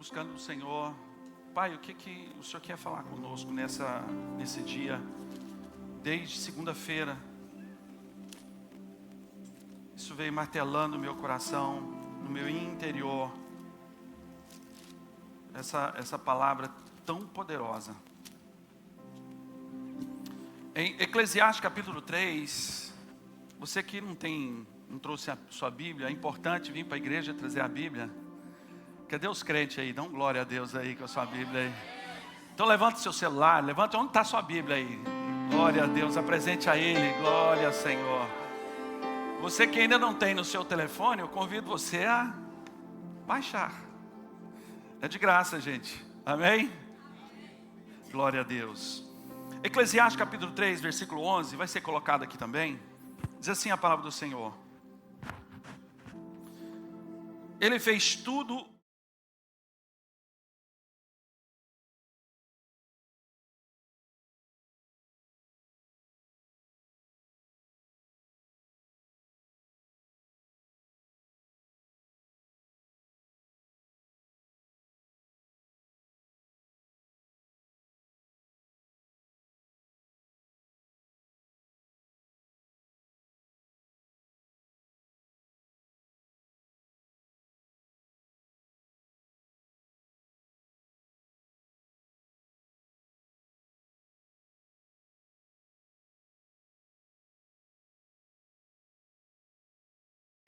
buscando o Senhor. Pai, o que o Senhor quer falar conosco nesse dia? Desde segunda-feira, isso veio martelando no meu coração, no meu interior. Essa palavra tão poderosa. Em Eclesiastes capítulo 3, você que não trouxe a sua Bíblia, é importante vir para a igreja trazer a Bíblia. Cadê os crentes aí? Dá um glória a Deus aí com a sua Bíblia aí. Então levanta o seu celular, levanta, onde está a sua Bíblia aí? Glória a Deus, apresente a Ele, glória ao Senhor. Você que ainda não tem no seu telefone, eu convido você a baixar. É de graça, gente. Amém? Glória a Deus. Eclesiastes capítulo 3, versículo 11, vai ser colocado aqui também. Diz assim a palavra do Senhor: Ele fez tudo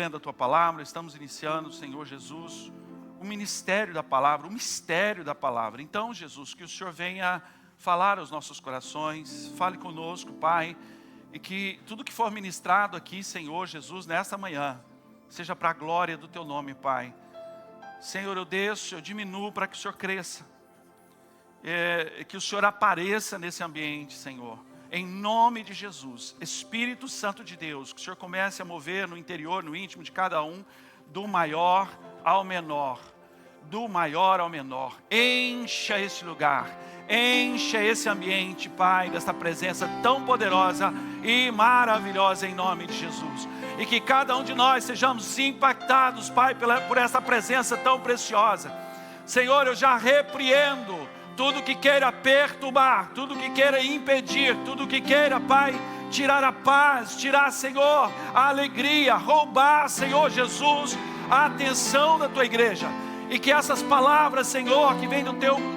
lendo a tua palavra. Estamos iniciando, Senhor Jesus, o ministério da palavra, o mistério da palavra. Então, Jesus, que o Senhor venha falar aos nossos corações, fale conosco, Pai, e que tudo que for ministrado aqui, Senhor Jesus, nesta manhã, seja para a glória do teu nome, Pai. Senhor, eu desço, eu diminuo para que o Senhor cresça, que o Senhor apareça nesse ambiente, Senhor. Em nome de Jesus, Espírito Santo de Deus, que o Senhor comece a mover no interior, no íntimo de cada um, do maior ao menor, do maior ao menor. Encha esse lugar, encha esse ambiente, Pai, desta presença tão poderosa e maravilhosa em nome de Jesus. E que cada um de nós sejamos impactados, Pai, por essa presença tão preciosa. Senhor, eu já repreendo tudo que queira perturbar, tudo que queira impedir, tudo que queira, Pai, tirar a paz, tirar, Senhor, a alegria, roubar, Senhor Jesus, a atenção da tua igreja. E que essas palavras, Senhor, que vêm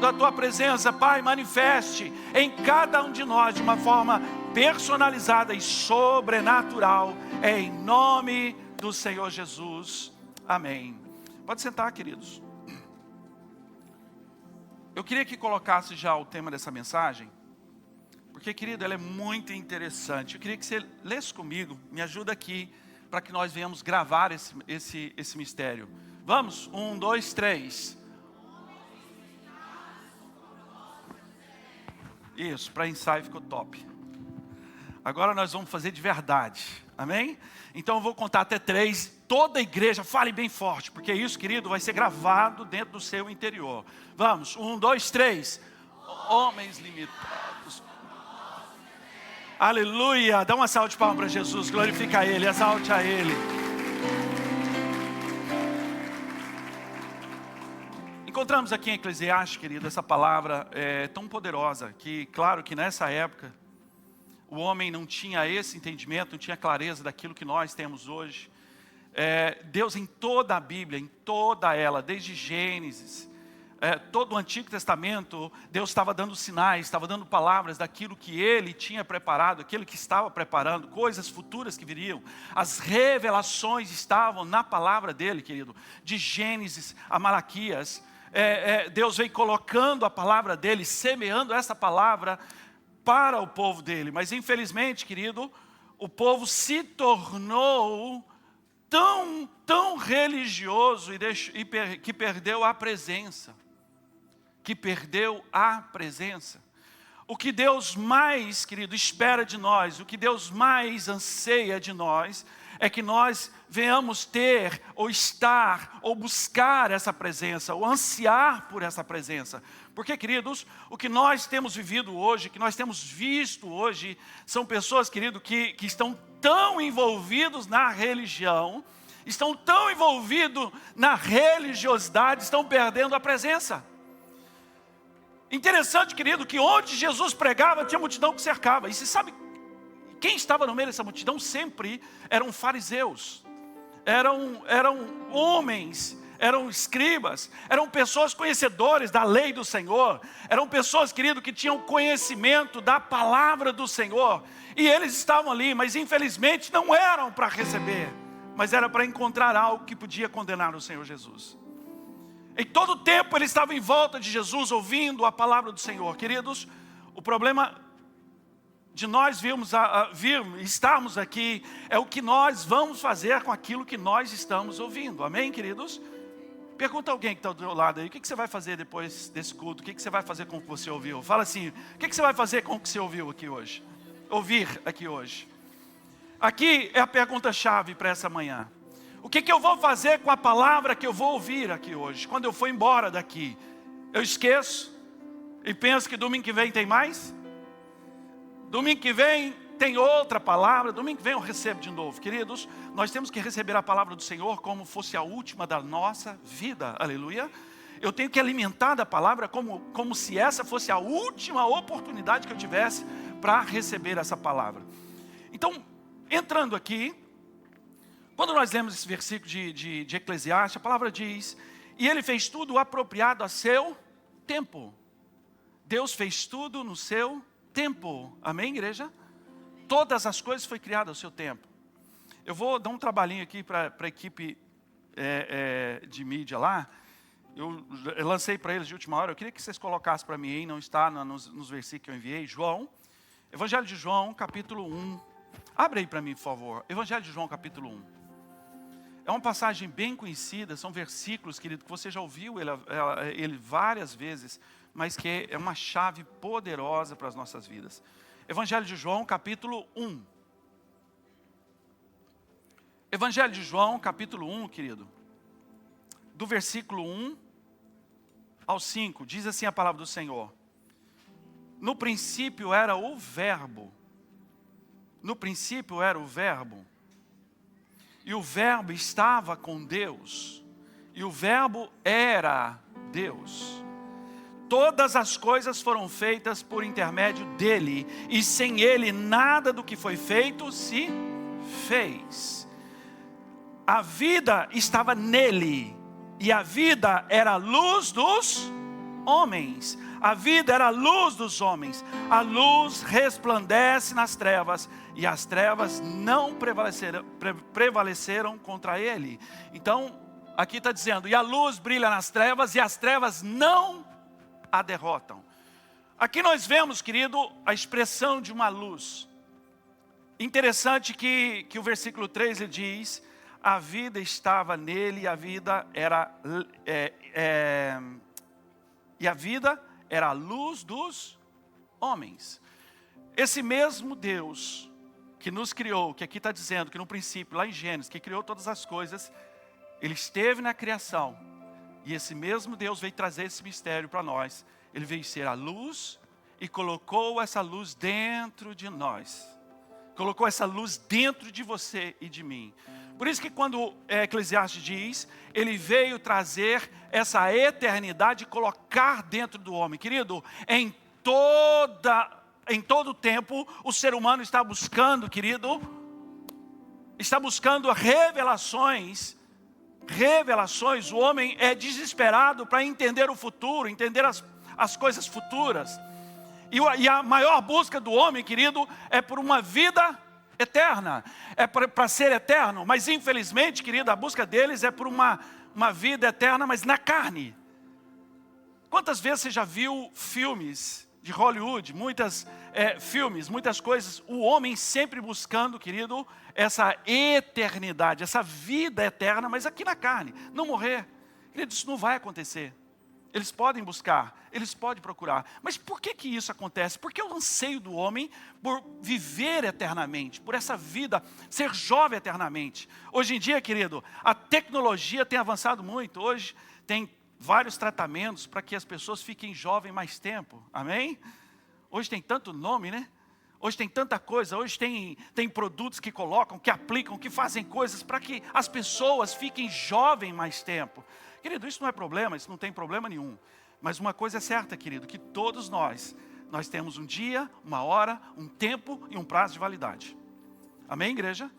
da tua presença, Pai, manifeste em cada um de nós de uma forma personalizada e sobrenatural, em nome do Senhor Jesus. Amém. Pode sentar, queridos. Eu queria que colocasse já o tema dessa mensagem, porque, querido, ela é muito interessante. Eu queria que você lesse comigo, me ajuda aqui, para que nós venhamos gravar esse mistério. Vamos? 1, 2, 3. Isso, para ensaio ficou top. Agora nós vamos fazer de verdade, amém? Então eu vou contar até 3, toda a igreja fale bem forte, porque isso, querido, vai ser gravado dentro do seu interior. Vamos, 1, 2, 3. Homens limitados. Aleluia, dá uma salva de palmas para Jesus, glorifica a Ele, exalte a Ele. Encontramos aqui em Eclesiastes, querido, essa palavra tão poderosa, que claro que nessa época, o homem não tinha esse entendimento, não tinha clareza daquilo que nós temos hoje. Deus em toda a Bíblia, em toda ela, desde Gênesis, todo o Antigo Testamento, Deus estava dando sinais, estava dando palavras daquilo que Ele tinha preparado, aquilo que estava preparando, coisas futuras que viriam. As revelações estavam na palavra dEle, querido, de Gênesis a Malaquias. Deus veio colocando a palavra dEle, semeando essa palavra para o povo dele. Mas infelizmente, querido, o povo se tornou tão religioso que perdeu a presença. O que Deus mais, querido, espera de nós, o que Deus mais anseia de nós, é que nós venhamos ter, ou estar, ou buscar essa presença, ou ansiar por essa presença. Porque, queridos, o que nós temos vivido hoje, que nós temos visto hoje, são pessoas, querido, que estão tão envolvidos na religião, estão tão envolvidos na religiosidade, estão perdendo a presença. Interessante, querido, que onde Jesus pregava, tinha multidão que cercava. E você sabe, quem estava no meio dessa multidão sempre eram fariseus, eram homens, eram escribas, eram pessoas conhecedores da lei do Senhor, eram pessoas, querido, que tinham conhecimento da palavra do Senhor, e eles estavam ali, mas infelizmente não eram para receber, mas era para encontrar algo que podia condenar o Senhor Jesus. Em todo o tempo eles estavam em volta de Jesus, ouvindo a palavra do Senhor. Queridos, o problema de nós estarmos aqui é o que nós vamos fazer com aquilo que nós estamos ouvindo. Amém, queridos? Pergunta a alguém que está do seu lado aí, o que você vai fazer depois desse culto? O que você vai fazer com o que você ouviu? Fala assim, o que você vai fazer com o que você ouviu aqui hoje? Ouvir aqui hoje. Aqui é a pergunta-chave para essa manhã. O que eu vou fazer com a palavra que eu vou ouvir aqui hoje? Quando eu for embora daqui, eu esqueço e penso que domingo que vem tem mais? Domingo que vem tem outra palavra, domingo que vem eu recebo de novo. Queridos, nós temos que receber a palavra do Senhor como fosse a última da nossa vida, aleluia. Eu tenho que alimentar da palavra como se essa fosse a última oportunidade que eu tivesse para receber essa palavra. Então, entrando aqui, quando nós lemos esse versículo de Eclesiastes, a palavra diz, e ele fez tudo apropriado a seu tempo. Deus fez tudo no seu tempo, amém, igreja? Todas as coisas foram criadas ao seu tempo. Eu vou dar um trabalhinho aqui para a equipe de mídia lá. Eu lancei para eles de última hora. Eu queria que vocês colocassem para mim aí, não está nos versículos que eu enviei. João, Evangelho de João, capítulo 1. Abre aí para mim, por favor. Evangelho de João, capítulo 1. É uma passagem bem conhecida, são versículos, querido, que você já ouviu ele várias vezes, mas que é uma chave poderosa para as nossas vidas. Evangelho de João, capítulo 1. Evangelho de João, capítulo 1, querido. Do versículo 1 ao 5, diz assim a palavra do Senhor. No princípio era o verbo. No princípio era o verbo. E o verbo estava com Deus. E o verbo era Deus. Todas as coisas foram feitas por intermédio dele, e sem ele nada do que foi feito se fez. A vida estava nele, e a vida era a luz dos homens. A vida era a luz dos homens. A luz resplandece nas trevas, e as trevas não prevaleceram contra ele. Então, aqui está dizendo, e a luz brilha nas trevas, e as trevas não a derrotam. Aqui nós vemos, querido, a expressão de uma luz. Interessante que o versículo 3 ele diz, a vida estava nele, e a vida era a luz dos homens. Esse mesmo Deus que nos criou, que aqui está dizendo que no princípio, lá em Gênesis, que criou todas as coisas, ele esteve na criação. E esse mesmo Deus veio trazer esse mistério para nós. Ele veio ser a luz e colocou essa luz dentro de nós. Colocou essa luz dentro de você e de mim. Por isso que quando Eclesiastes diz, ele veio trazer essa eternidade e colocar dentro do homem. Querido, em todo tempo, o ser humano está buscando, querido, está buscando revelações, o homem é desesperado para entender o futuro, entender as coisas futuras. E a maior busca do homem, querido, é por uma vida eterna, é para ser eterno. Mas infelizmente, querido, a busca deles é por uma vida eterna, mas na carne. Quantas vezes você já viu filmes de Hollywood, filmes, muitas coisas, o homem sempre buscando, querido, essa eternidade, essa vida eterna, mas aqui na carne, não morrer. Querido, isso não vai acontecer. Eles podem buscar, eles podem procurar. Mas por que isso acontece? Porque é o anseio do homem por viver eternamente, por essa vida, ser jovem eternamente. Hoje em dia, querido, a tecnologia tem avançado muito. Hoje tem vários tratamentos para que as pessoas fiquem jovens mais tempo. Amém? Hoje tem tanto nome, né? Hoje tem tanta coisa, hoje tem produtos que colocam, que aplicam, que fazem coisas para que as pessoas fiquem jovens mais tempo. Querido, isso não é problema, isso não tem problema nenhum. Mas uma coisa é certa, querido, que todos nós temos um dia, uma hora, um tempo e um prazo de validade. Amém, igreja?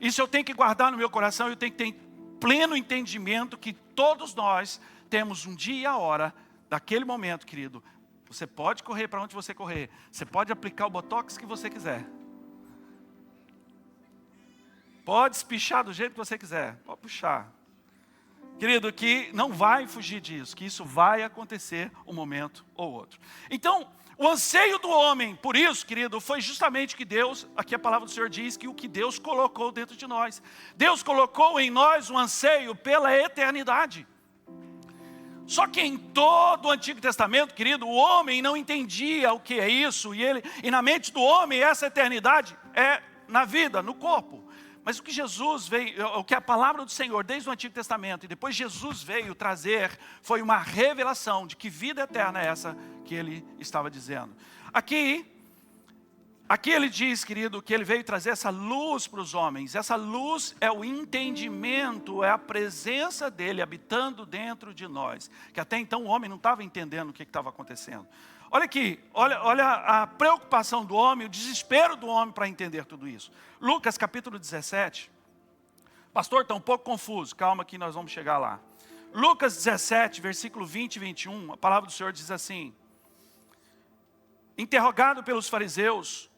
Isso eu tenho que guardar no meu coração, eu tenho que ter pleno entendimento que todos nós temos um dia e a hora daquele momento, querido. Você pode correr para onde você correr. Você pode aplicar o botox que você quiser. Pode espichar do jeito que você quiser. Pode puxar. Querido, que não vai fugir disso. Que isso vai acontecer um momento ou outro. Então, o anseio do homem, por isso, querido, foi justamente que Deus, aqui a palavra do Senhor diz que o que Deus colocou dentro de nós. Deus colocou em nós um anseio pela eternidade. Só que em todo o Antigo Testamento, querido, o homem não entendia o que é isso. E na mente do homem, essa eternidade é na vida, no corpo. Mas o que Jesus veio, o que a palavra do Senhor, desde o Antigo Testamento, e depois Jesus veio trazer, foi uma revelação de que vida eterna é essa que ele estava dizendo. Aqui ele diz, querido, que ele veio trazer essa luz para os homens. Essa luz é o entendimento, é a presença dele habitando dentro de nós. Que até então o homem não estava entendendo o que estava acontecendo. Olha aqui, olha a preocupação do homem, o desespero do homem para entender tudo isso. Lucas capítulo 17. Pastor, está um pouco confuso, calma que nós vamos chegar lá. Lucas 17, versículo 20 e 21, a palavra do Senhor diz assim: interrogado pelos fariseus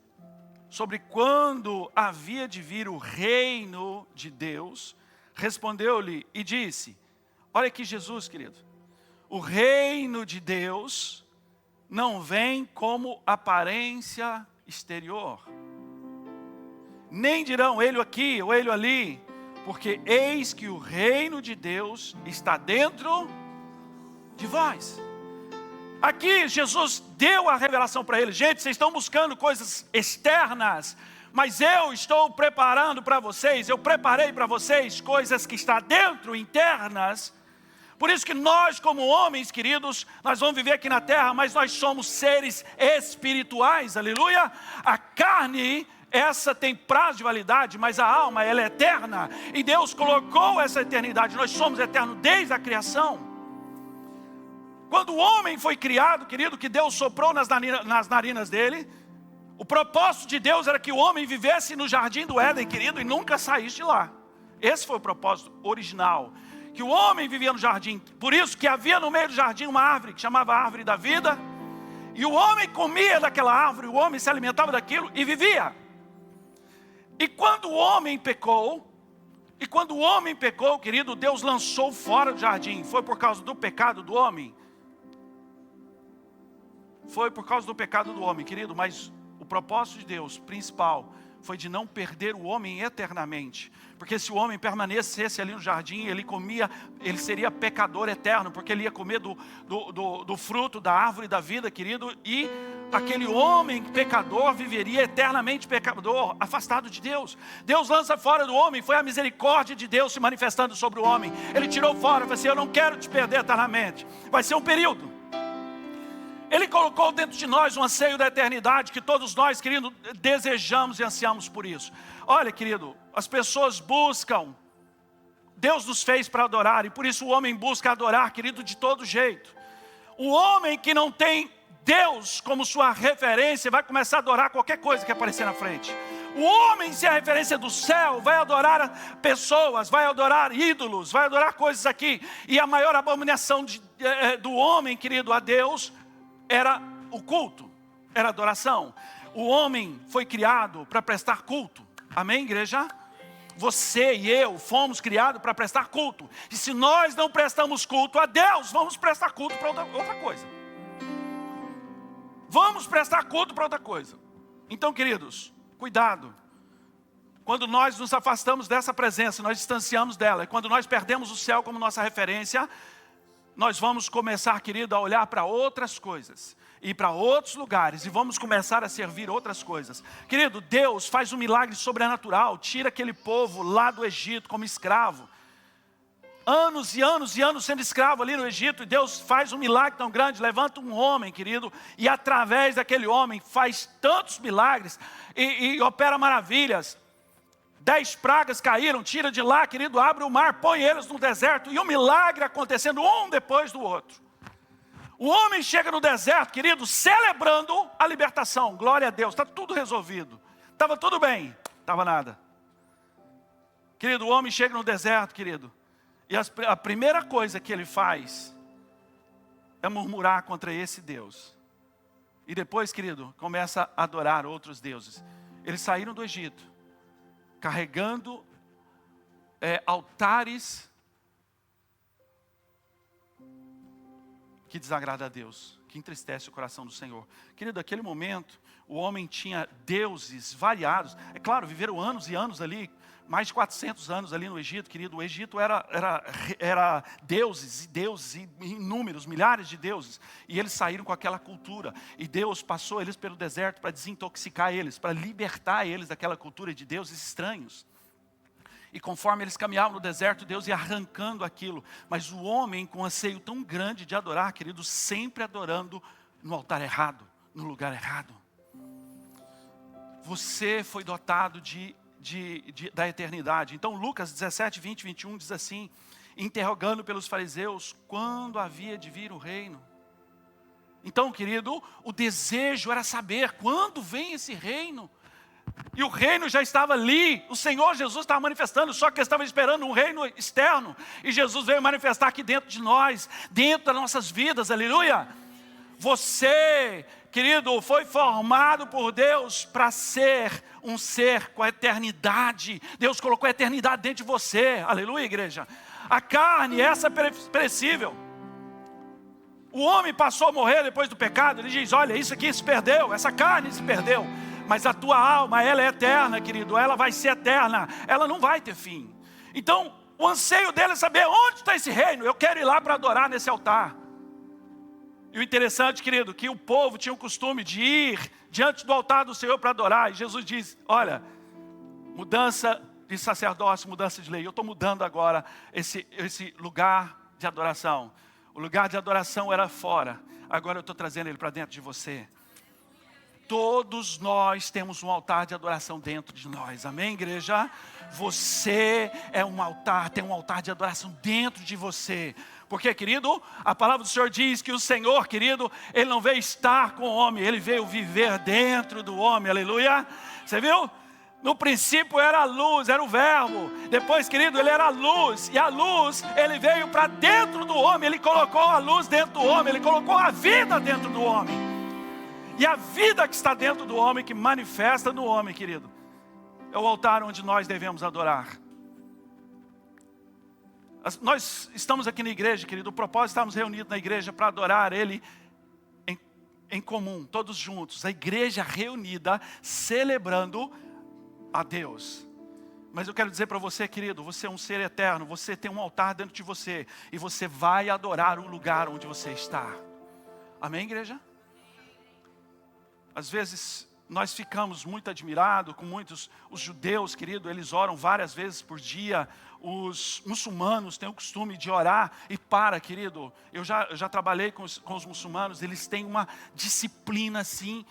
sobre quando havia de vir o reino de Deus, respondeu-lhe e disse, olha aqui Jesus, querido, o reino de Deus não vem como aparência exterior, nem dirão ele aqui ou ele ali, porque eis que o reino de Deus está dentro de vós. Aqui Jesus deu a revelação para eles. Gente, vocês estão buscando coisas externas, mas eu estou preparando para vocês, eu preparei para vocês coisas que estão dentro, internas. Por isso que nós como homens, queridos, nós vamos viver aqui na terra, mas nós somos seres espirituais, aleluia. A carne, essa tem prazo de validade, mas a alma, ela é eterna. E Deus colocou essa eternidade, nós somos eternos desde a criação. Quando o homem foi criado, querido, que Deus soprou nas narinas dele, o propósito de Deus era que o homem vivesse no jardim do Éden, querido, e nunca saísse de lá. Esse foi o propósito original, que o homem vivia no jardim. Por isso que havia no meio do jardim uma árvore, que chamava árvore da vida, e o homem comia daquela árvore, o homem se alimentava daquilo e vivia. E quando o homem pecou, querido, Deus lançou fora do jardim. Foi por causa do pecado do homem? Foi por causa do pecado do homem, querido, mas o propósito de Deus principal foi de não perder o homem eternamente. Porque se o homem permanecesse ali no jardim, ele seria pecador eterno, porque ele ia comer do fruto da árvore da vida, querido, e aquele homem pecador viveria eternamente pecador, afastado de Deus. Deus lança fora do homem, foi a misericórdia de Deus se manifestando sobre o homem. Ele tirou fora, falou assim, eu não quero te perder eternamente, vai ser um período. Ele colocou dentro de nós um anseio da eternidade, que todos nós, querido, desejamos e ansiamos por isso. Olha, querido, as pessoas buscam, Deus nos fez para adorar, e por isso o homem busca adorar, querido, de todo jeito. O homem que não tem Deus como sua referência, vai começar a adorar qualquer coisa que aparecer na frente. O homem, sem a referência do céu, vai adorar pessoas, vai adorar ídolos, vai adorar coisas aqui. E a maior abominação do homem, querido, a Deus, era o culto, era a adoração. O homem foi criado para prestar culto. Amém, igreja? Você e eu fomos criados para prestar culto. E se nós não prestamos culto a Deus, vamos prestar culto para outra coisa. Vamos prestar culto para outra coisa. Então, queridos, cuidado. Quando nós nos afastamos dessa presença, nós distanciamos dela. E quando nós perdemos o céu como nossa referência, nós vamos começar, querido, a olhar para outras coisas, ir para outros lugares, e vamos começar a servir outras coisas. Querido, Deus faz um milagre sobrenatural, tira aquele povo lá do Egito como escravo. anos e anos e anos sendo escravo ali no Egito, e Deus faz um milagre tão grande, levanta um homem, querido, e através daquele homem faz tantos milagres, e opera maravilhas. 10 pragas caíram, tira de lá, querido, abre o mar, põe eles no deserto, e um milagre acontecendo, um depois do outro. O homem chega no deserto, querido, celebrando a libertação, glória a Deus, está tudo resolvido. Estava tudo bem, estava nada. Querido, o homem chega no deserto, querido, e a primeira coisa que ele faz é murmurar contra esse Deus. E depois, querido, começa a adorar outros deuses. Eles saíram do Egito, carregando altares que desagrada a Deus, que entristece o coração do Senhor. Querido, naquele momento, o homem tinha deuses variados. É claro, viveram anos e anos ali, mais de 400 anos ali no Egito, querido. O Egito era deuses e deuses, inúmeros, milhares de deuses. E eles saíram com aquela cultura. E Deus passou eles pelo deserto para desintoxicar eles, para libertar eles daquela cultura de deuses estranhos. E conforme eles caminhavam no deserto, Deus ia arrancando aquilo. Mas o homem, com um anseio tão grande de adorar, querido, sempre adorando no altar errado, no lugar errado. Você foi dotado da eternidade. Então Lucas 17, 20, 21 diz assim, interrogando pelos fariseus, quando havia de vir o reino? Então, querido, o desejo era saber quando vem esse reino. E o reino já estava ali, o Senhor Jesus estava manifestando, só que eles estavam esperando um reino externo. E Jesus veio manifestar aqui dentro de nós, dentro das nossas vidas, aleluia. Você, querido, foi formado por Deus para ser um ser com a eternidade. Deus colocou a eternidade dentro de você, aleluia, igreja. A carne, essa é perecível. O homem passou a morrer depois do pecado, ele diz, olha, isso aqui se perdeu, essa carne se perdeu. Mas a tua alma, ela é eterna, querido, ela vai ser eterna, ela não vai ter fim. Então, o anseio dele é saber onde está esse reino, eu quero ir lá para adorar nesse altar. E o interessante, querido, que o povo tinha o costume de ir diante do altar do Senhor para adorar. E Jesus diz, olha, mudança de sacerdócio, mudança de lei. Eu estou mudando agora esse lugar de adoração. O lugar de adoração era fora, agora eu estou trazendo ele para dentro de você. Todos nós temos um altar de adoração dentro de nós, amém, igreja? Você é um altar, tem um altar de adoração dentro de você. Porque, querido, a palavra do Senhor diz que o Senhor, querido, Ele não veio estar com o homem, Ele veio viver dentro do homem, aleluia. Você viu? No princípio era a luz, era o verbo. Depois, querido, Ele era a luz. E a luz, Ele veio para dentro do homem, Ele colocou a luz dentro do homem, Ele colocou a vida dentro do homem. E a vida que está dentro do homem, que manifesta no homem, querido, é o altar onde nós devemos adorar. Nós estamos aqui na igreja, querido, o propósito de estarmos reunidos na igreja para adorar Ele em comum, todos juntos. A igreja reunida, celebrando a Deus. Mas eu quero dizer para você, querido, você é um ser eterno, você tem um altar dentro de você, e você vai adorar o lugar onde você está. Amém, igreja? Às vezes nós ficamos muito admirados com os judeus, querido, eles oram várias vezes por dia. Os muçulmanos têm o costume de orar e querido, eu já trabalhei com os muçulmanos, eles têm uma disciplina assim,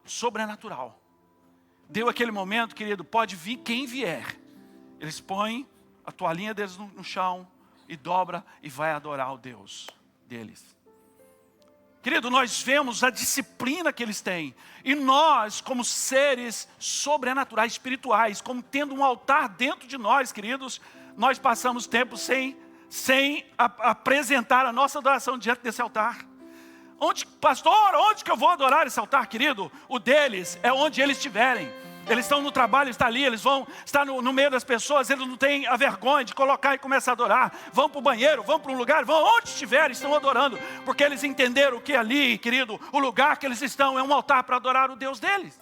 sobrenatural. Deu aquele momento, querido, pode vir quem vier. Eles põem a toalhinha deles no chão e dobra e vai adorar o Deus deles. Querido, nós vemos a disciplina que eles têm. E nós, como seres sobrenaturais, espirituais, como tendo um altar dentro de nós, queridos, nós passamos tempo sem apresentar a nossa adoração diante desse altar. Pastor, onde que eu vou adorar esse altar, querido? O deles é onde eles estiverem. Eles estão no trabalho, está ali, eles vão estar no meio das pessoas, eles não têm a vergonha de colocar e começar a adorar. Vão para o banheiro, vão para um lugar, vão onde estiverem, estão adorando. Porque eles entenderam que ali, querido, o lugar que eles estão é um altar para adorar o Deus deles.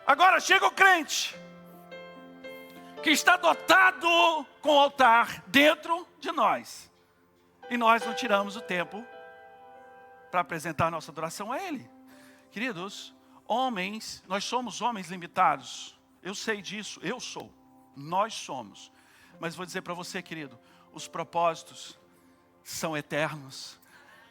Agora chega o crente, que está dotado com o altar dentro de nós. E nós não tiramos o tempo para apresentar nossa adoração a Ele. Queridos, homens, nós somos homens limitados. Eu sei disso, nós somos. Mas vou dizer para você, querido, os propósitos são eternos.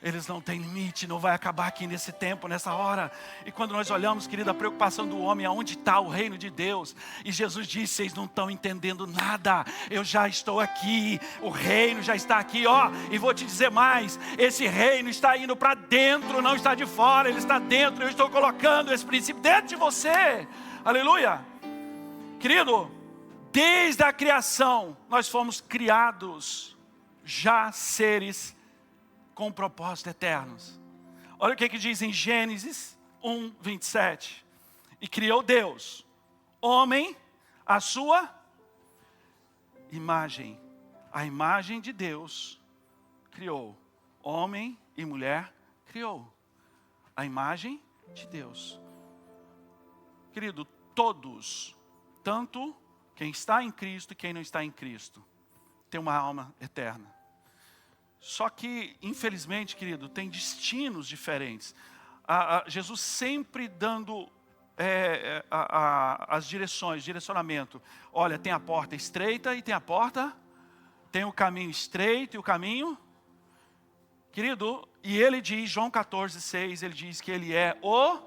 Eles não têm limite, não vai acabar aqui nesse tempo, nessa hora. E quando nós olhamos, querido, a preocupação do homem, aonde está o reino de Deus? E Jesus disse, vocês não estão entendendo nada. Eu já estou aqui, o reino já está aqui, ó. E vou te dizer mais, esse reino está indo para dentro, não está de fora, ele está dentro. Eu estou colocando esse princípio dentro de você. Aleluia. Querido, desde a criação, nós fomos criados já seres com propósitos eternos. Olha o que diz em Gênesis 1, 27. E criou Deus, homem, a sua imagem. A imagem de Deus criou. Homem e mulher criou. A imagem de Deus. Querido, todos, tanto quem está em Cristo e quem não está em Cristo, tem uma alma eterna. Só que, infelizmente, querido, tem destinos diferentes. Jesus sempre dando as direções, direcionamento. Olha, tem a porta estreita e tem a porta, tem o caminho estreito e o caminho. Querido, e ele diz, João 14:6, ele diz que ele é o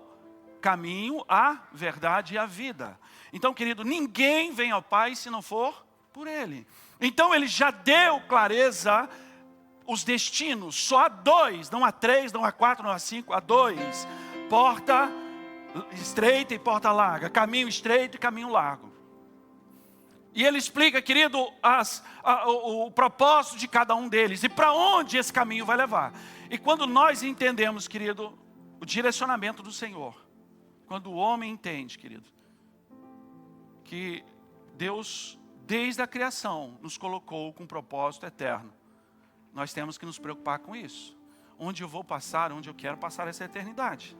caminho, a verdade e a vida. Então, querido, ninguém vem ao Pai se não for por ele. Então, ele já deu clareza os destinos, só há 2, não há 3, não há 4, não há 5, há 2. Porta estreita e porta larga, caminho estreito e caminho largo. E ele explica, querido, o propósito de cada um deles e para onde esse caminho vai levar. E quando nós entendemos, querido, o direcionamento do Senhor, quando o homem entende, querido, que Deus, desde a criação, nos colocou com um propósito eterno, nós temos que nos preocupar com isso. Onde eu vou passar, onde eu quero passar essa eternidade.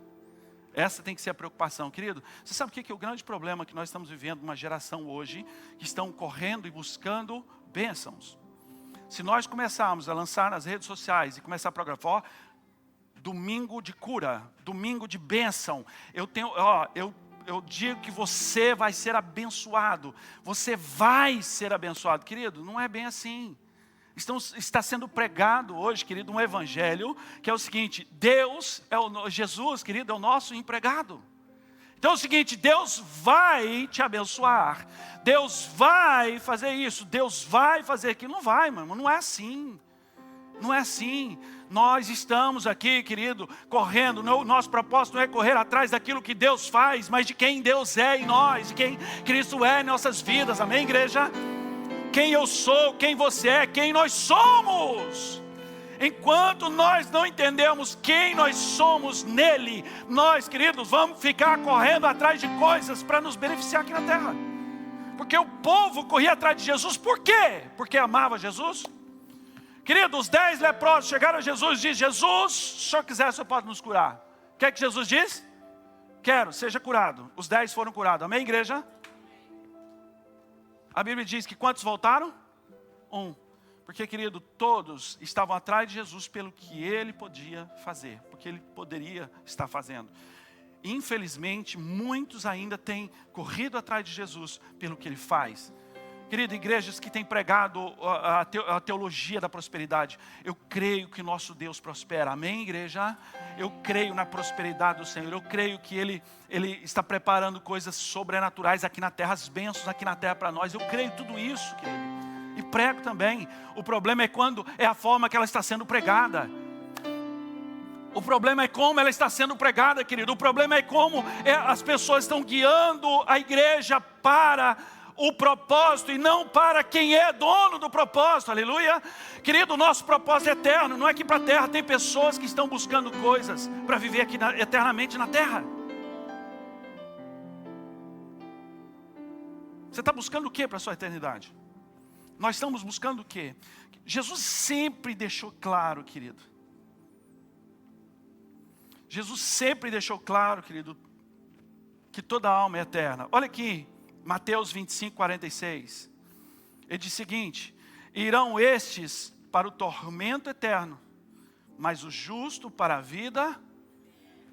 Essa tem que ser a preocupação, querido. Você sabe o que é o grande problema que nós estamos vivendo? Uma geração hoje que estão correndo e buscando bênçãos. Se nós começarmos a lançar nas redes sociais e começar a programar, domingo de cura, domingo de bênção, eu digo que você vai ser abençoado. Você vai ser abençoado. Querido, não é bem assim. Está sendo pregado hoje, querido, um evangelho que é o seguinte: Jesus, querido, é o nosso empregado. Então é o seguinte, Deus vai te abençoar, Deus vai fazer isso, Deus vai fazer aquilo. Não vai, mano, não é assim. Não é assim. Nós estamos aqui, querido, correndo. O nosso propósito não é correr atrás daquilo que Deus faz, mas de quem Deus é em nós, de quem Cristo é em nossas vidas. Amém, igreja? Quem eu sou, quem você é, quem nós somos. Enquanto nós não entendemos quem nós somos nele, nós, queridos, vamos ficar correndo atrás de coisas para nos beneficiar aqui na terra. Porque o povo corria atrás de Jesus, por quê? Porque amava Jesus. Queridos, os 10 leprosos chegaram a Jesus e disseram: Jesus, se o senhor quiser, o senhor pode nos curar. O que é que Jesus diz? Quero, seja curado. Os 10 foram curados. Amém, igreja? A Bíblia diz que quantos voltaram? 1. Porque, querido, todos estavam atrás de Jesus pelo que ele podia fazer, porque ele poderia estar fazendo. Infelizmente, muitos ainda têm corrido atrás de Jesus pelo que ele faz. Querido, igrejas que têm pregado a teologia da prosperidade, eu creio que nosso Deus prospera. Amém, igreja? Eu creio na prosperidade do Senhor. Eu creio que Ele está preparando coisas sobrenaturais aqui na terra, as bênçãos aqui na terra para nós. Eu creio em tudo isso, querido. E prego também. O problema é quando é a forma que ela está sendo pregada. O problema é como ela está sendo pregada, querido. O problema é como as pessoas estão guiando a igreja para o propósito e não para quem é dono do propósito. Aleluia. Querido, o nosso propósito é eterno. Não é que para a terra tem pessoas que estão buscando coisas para viver aqui eternamente na terra. Você está buscando o que para a sua eternidade? Nós estamos buscando o que? Jesus sempre deixou claro, querido. Jesus sempre deixou claro, querido, que toda alma é eterna. Olha aqui, Mateus 25, 46. Ele diz o seguinte: irão estes para o tormento eterno, mas o justo para a vida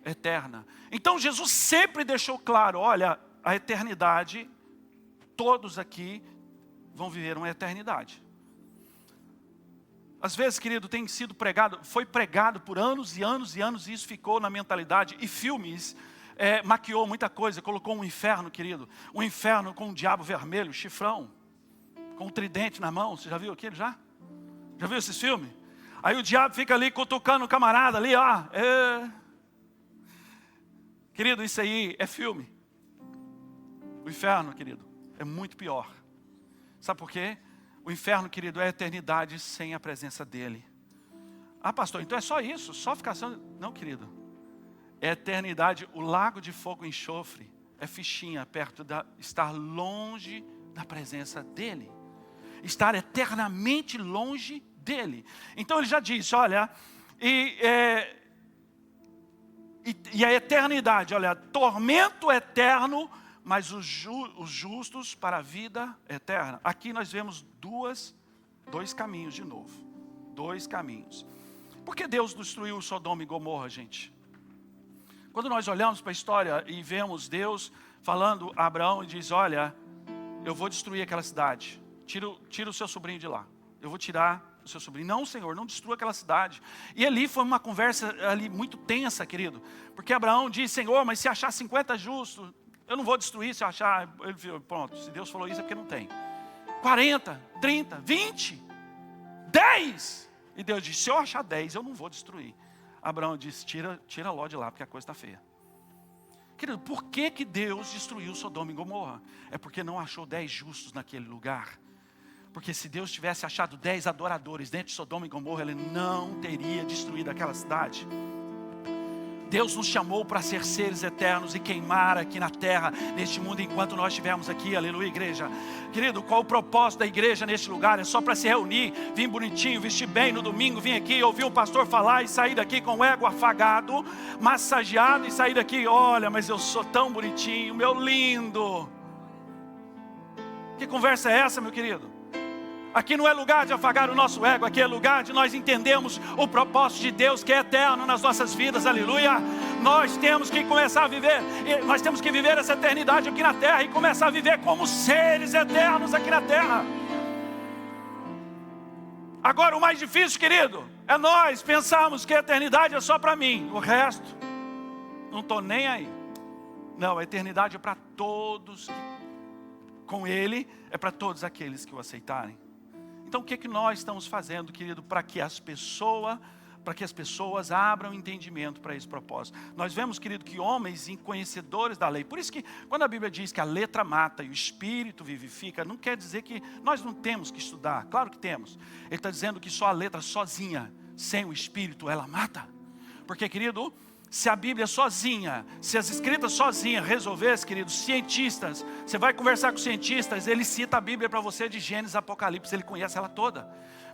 eterna. Então Jesus sempre deixou claro, olha, a eternidade, todos aqui vão viver uma eternidade. Às vezes, querido, tem sido pregado, foi pregado por anos e anos e anos, e isso ficou na mentalidade. E filmes maquiou muita coisa, colocou um inferno, querido. Um inferno com um diabo vermelho, chifrão, com um tridente na mão. Você já viu aquilo já? Já viu esses filmes? Aí o diabo fica ali cutucando o camarada ali, ó. Querido, isso aí é filme. O inferno, querido, é muito pior. Sabe por quê? O inferno, querido, é a eternidade sem a presença dele. Ah, pastor, então é só isso? Só ficar sendo... Não, querido. É a eternidade, o lago de fogo e enxofre. É fichinha perto da... Estar longe da presença dele. Estar eternamente longe dele. Então ele já disse, olha... E a eternidade, olha... Tormento eterno... Mas os justos para a vida eterna. Aqui nós vemos dois caminhos de novo. Dois caminhos. Por que Deus destruiu Sodoma e Gomorra, gente? Quando nós olhamos para a história e vemos Deus falando a Abraão e diz, olha, eu vou destruir aquela cidade. Tira o seu sobrinho de lá. Eu vou tirar o seu sobrinho. Não, Senhor, não destrua aquela cidade. E ali foi uma conversa ali muito tensa, querido. Porque Abraão diz, Senhor, mas se achar 50 justos... Eu não vou destruir se eu achar... Ele falou, pronto, se Deus falou isso é porque não tem. 40, 30, 20, 10. E Deus disse, se eu achar 10, eu não vou destruir. Abraão disse, tira Ló de lá, porque a coisa está feia. Querido, por que Deus destruiu Sodoma e Gomorra? É porque não achou 10 justos naquele lugar. Porque se Deus tivesse achado 10 adoradores dentro de Sodoma e Gomorra, Ele não teria destruído aquela cidade. Deus nos chamou para ser seres eternos e queimar aqui na terra, neste mundo, enquanto nós estivermos aqui, aleluia, igreja. Querido, qual o propósito da igreja neste lugar? É só para se reunir, vir bonitinho, vestir bem no domingo, vir aqui, ouvir o pastor falar e sair daqui com o ego afagado, massageado e sair daqui, olha, mas eu sou tão bonitinho, meu lindo. Que conversa é essa, meu querido? Aqui não é lugar de afagar o nosso ego, aqui é lugar de nós entendermos o propósito de Deus que é eterno nas nossas vidas, aleluia. Nós temos que começar a viver, nós temos que viver essa eternidade aqui na terra e começar a viver como seres eternos aqui na terra. Agora o mais difícil, querido, é nós pensarmos que a eternidade é só para mim, o resto, não estou nem aí. Não, a eternidade é para todos, com Ele, é para todos aqueles que o aceitarem. Então o que nós estamos fazendo, querido, para que as pessoas abram entendimento para esse propósito? Nós vemos, querido, que homens conhecedores da lei, por isso que quando a Bíblia diz que a letra mata e o Espírito vivifica, não quer dizer que nós não temos que estudar, claro que temos. Ele está dizendo que só a letra sozinha, sem o Espírito, ela mata. Porque, querido, se a Bíblia sozinha, se as escritas sozinhas resolvessem, queridos, cientistas, você vai conversar com cientistas, ele cita a Bíblia para você de Gênesis, Apocalipse, ele conhece ela toda.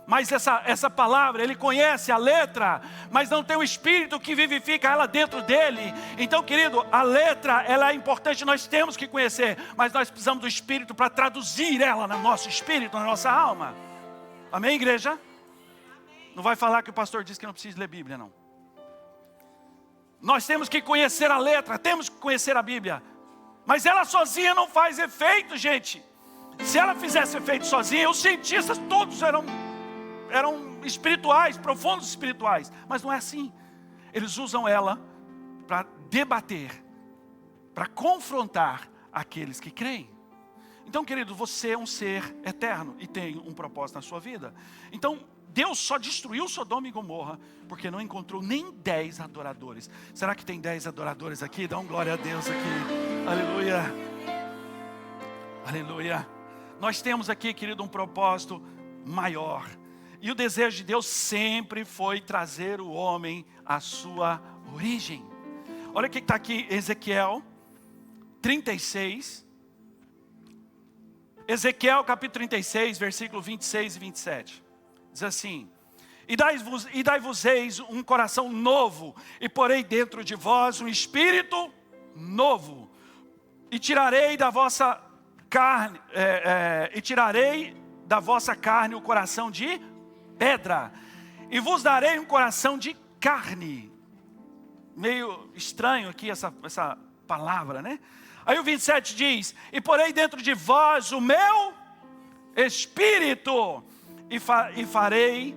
Mas essa palavra, ele conhece a letra, mas não tem o Espírito que vivifica ela dentro dele. Então, querido, a letra, ela é importante, nós temos que conhecer, mas nós precisamos do Espírito para traduzir ela no nosso espírito, na nossa alma. Amém, igreja? Não vai falar que o pastor disse que não precisa ler Bíblia, não. Nós temos que conhecer a letra, temos que conhecer a Bíblia. Mas ela sozinha não faz efeito, gente. Se ela fizesse efeito sozinha, os cientistas todos eram espirituais, profundos espirituais. Mas não é assim. Eles usam ela para debater, para confrontar aqueles que creem. Então, querido, você é um ser eterno e tem um propósito na sua vida. Então, Deus só destruiu Sodoma e Gomorra porque não encontrou nem 10 adoradores. Será que tem 10 adoradores aqui? Dá um glória a Deus aqui. Aleluia. Aleluia. Nós temos aqui, querido, um propósito maior. E o desejo de Deus sempre foi trazer o homem à sua origem. Olha o que está aqui, Ezequiel 36. Ezequiel capítulo 36, versículo 26 e 27. Diz assim: E dai-vos-eis um coração novo, e porei dentro de vós um espírito novo, e tirarei da vossa carne, o coração de pedra, e vos darei um coração de carne. Meio estranho aqui essa palavra, né? Aí o 27 diz: E porei dentro de vós o meu espírito, e farei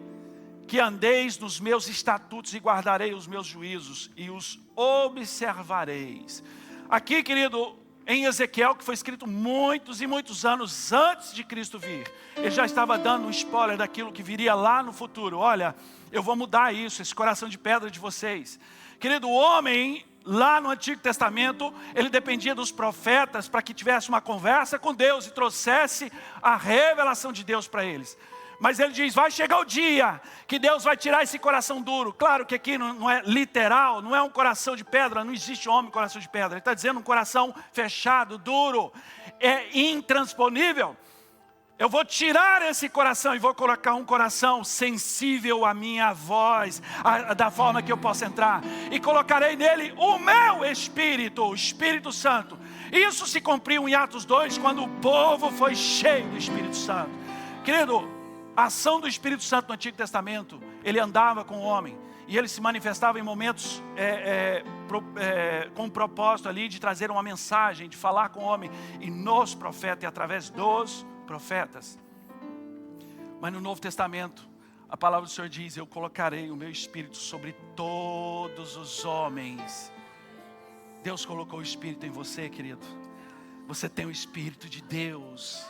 que andeis nos meus estatutos e guardarei os meus juízos e os observareis. Aqui, querido, em Ezequiel, que foi escrito muitos e muitos anos antes de Cristo vir, ele já estava dando um spoiler daquilo que viria lá no futuro. Olha, eu vou mudar isso, esse coração de pedra de vocês. Querido, o homem lá no Antigo Testamento, ele dependia dos profetas para que tivesse uma conversa com Deus e trouxesse a revelação de Deus para eles. Mas ele diz, vai chegar o dia que Deus vai tirar esse coração duro. Claro que aqui não é literal, não é um coração de pedra, não existe homem com coração de pedra. Ele está dizendo um coração fechado, duro, é intransponível. Eu vou tirar esse coração e vou colocar um coração sensível à minha voz, da forma que eu possa entrar. E colocarei nele o meu Espírito, o Espírito Santo. Isso se cumpriu em Atos 2, quando o povo foi cheio do Espírito Santo. Querido, a ação do Espírito Santo no Antigo Testamento, ele andava com o homem. E ele se manifestava em momentos com o propósito ali de trazer uma mensagem, de falar com o homem. E nos profetas, e através dos profetas. Mas no Novo Testamento, a palavra do Senhor diz, eu colocarei o meu Espírito sobre todos os homens. Deus colocou o Espírito em você, querido. Você tem o Espírito de Deus.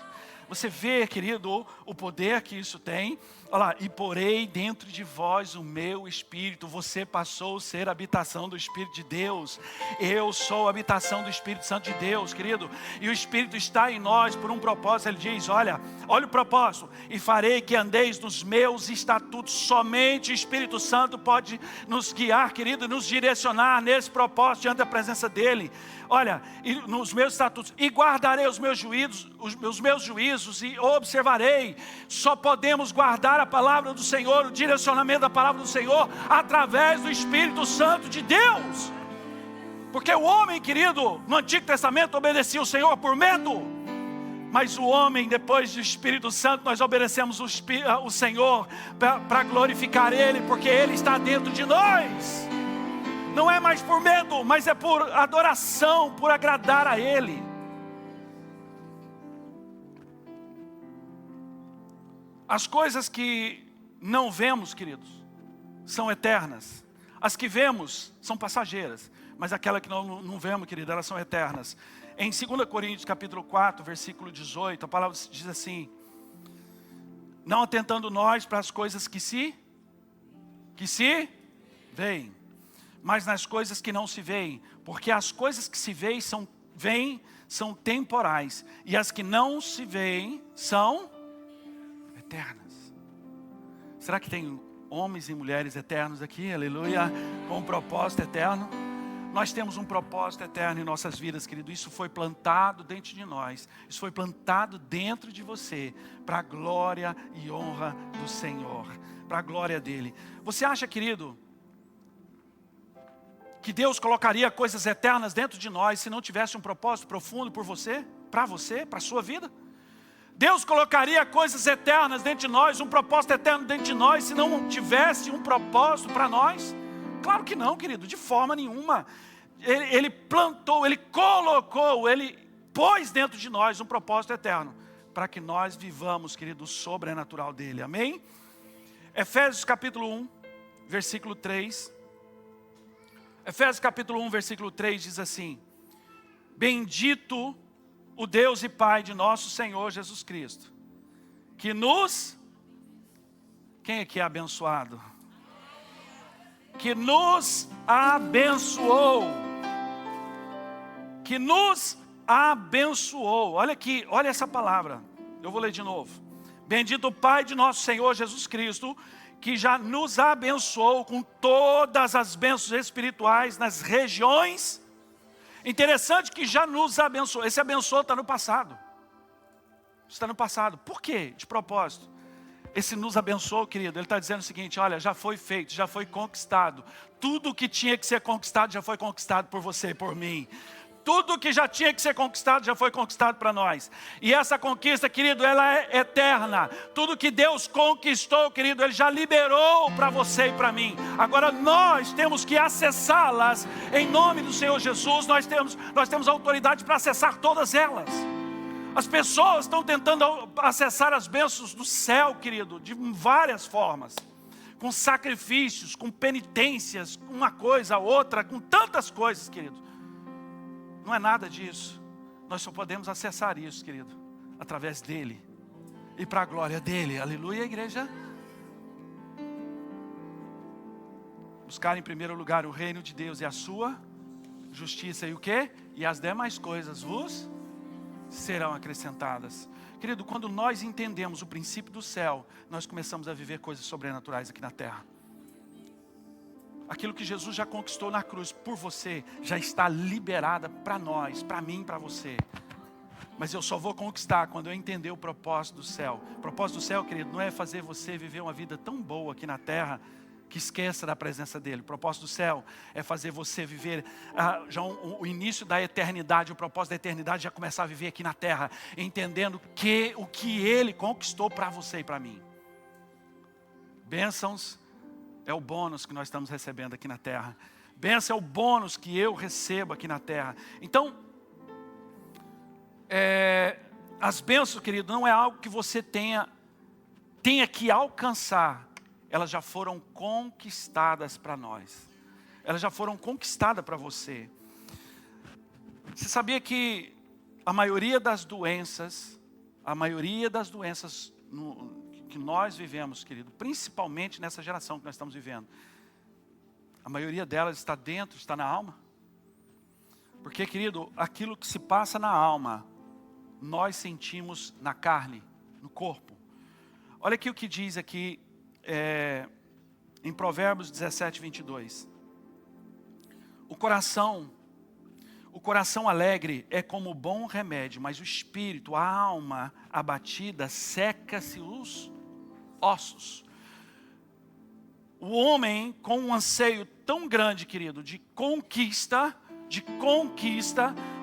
Você vê, querido, o poder que isso tem. Olha lá, e porei dentro de vós o meu Espírito. Você passou a ser a habitação do Espírito de Deus. Eu sou a habitação do Espírito Santo de Deus, querido. E o Espírito está em nós por um propósito. Ele diz, olha o propósito. E farei que andeis nos meus estatutos. Somente o Espírito Santo pode nos guiar, querido, nos direcionar nesse propósito diante da presença dEle. Olha, nos meus estatutos. E guardarei os meus juízos e observarei. Só podemos guardar a palavra do Senhor, o direcionamento da palavra do Senhor, através do Espírito Santo de Deus. Porque o homem, querido, no Antigo Testamento obedecia o Senhor por medo. Mas o homem, depois do Espírito Santo, nós obedecemos o Senhor para glorificar Ele, porque Ele está dentro de nós. Não é mais por medo, mas é por adoração, por agradar a Ele. As coisas que não vemos, queridos, são eternas. As que vemos são passageiras, mas aquelas que não vemos, querido, elas são eternas. Em 2 Coríntios capítulo 4, versículo 18, a palavra diz assim: não atentando nós para as coisas que se veem, mas nas coisas que não se veem, porque as coisas que se veem são temporais, e as que não se veem são eternas. Será que tem homens e mulheres eternos aqui? Aleluia, com um propósito eterno. Nós temos um propósito eterno em nossas vidas, querido. Isso foi plantado dentro de nós. Isso foi plantado dentro de você, para a glória e honra do Senhor, para a glória dEle. Você acha, querido, que Deus colocaria coisas eternas dentro de nós se não tivesse um propósito profundo por você, para a sua vida? Deus colocaria coisas eternas dentro de nós, um propósito eterno dentro de nós, se não tivesse um propósito para nós? Claro que não, querido, de forma nenhuma. Ele plantou, Ele colocou, Ele pôs dentro de nós um propósito eterno, para que nós vivamos, querido, o sobrenatural dEle, amém? Efésios capítulo 1, versículo 3. Efésios capítulo 1, versículo 3 diz assim: bendito o Deus e Pai de nosso Senhor Jesus Cristo, que nos... Quem aqui é abençoado? Que nos abençoou. Que nos abençoou. Olha aqui, olha essa palavra. Eu vou ler de novo. Bendito o Pai de nosso Senhor Jesus Cristo, que já nos abençoou com todas as bênçãos espirituais nas regiões. Interessante que já nos abençoou. Esse abençoou está no passado. Está no passado. Por quê? De propósito. Esse nos abençoou, querido, ele está dizendo o seguinte: olha, já foi feito, já foi conquistado. Tudo que tinha que ser conquistado já foi conquistado por você e por mim. Tudo que já tinha que ser conquistado já foi conquistado para nós. E essa conquista, querido, ela é eterna. Tudo que Deus conquistou, querido, Ele já liberou para você e para mim. Agora nós temos que acessá-las em nome do Senhor Jesus. Nós temos autoridade para acessar todas elas. As pessoas estão tentando acessar as bênçãos do céu, querido, de várias formas. Com sacrifícios, com penitências, uma coisa, outra, com tantas coisas, querido. Não é nada disso. Nós só podemos acessar isso, querido, através dele. E para a glória dele. Aleluia, igreja. Buscar em primeiro lugar o reino de Deus e a sua justiça e o quê? E as demais coisas vos serão acrescentadas. Querido, quando nós entendemos o princípio do céu, nós começamos a viver coisas sobrenaturais aqui na terra. Aquilo que Jesus já conquistou na cruz por você, já está liberada para nós, para mim, para você. Mas eu só vou conquistar quando eu entender o propósito do céu. O propósito do céu, querido, não é fazer você viver uma vida tão boa aqui na terra, que esqueça da presença dele. O propósito do céu é fazer você viver já o início da eternidade, o propósito da eternidade, já começar a viver aqui na terra, entendendo o que ele conquistou para você e para mim. Bênçãos é o bônus que nós estamos recebendo aqui na terra. Bênção é o bônus que eu recebo aqui na terra. Então, as bênçãos, querido, não é algo que você tenha que alcançar. Elas já foram conquistadas para nós. Elas já foram conquistadas para você. Você sabia que a maioria das doenças que nós vivemos, querido, principalmente nessa geração que nós estamos vivendo, a maioria delas está dentro, está na alma? Porque, querido, aquilo que se passa na alma, nós sentimos na carne, no corpo. Olha aqui o que diz aqui, em Provérbios 17, 22. O coração alegre é como bom remédio, mas o espírito, a alma abatida, seca-se os ossos. O homem com um anseio tão grande, querido, de conquista,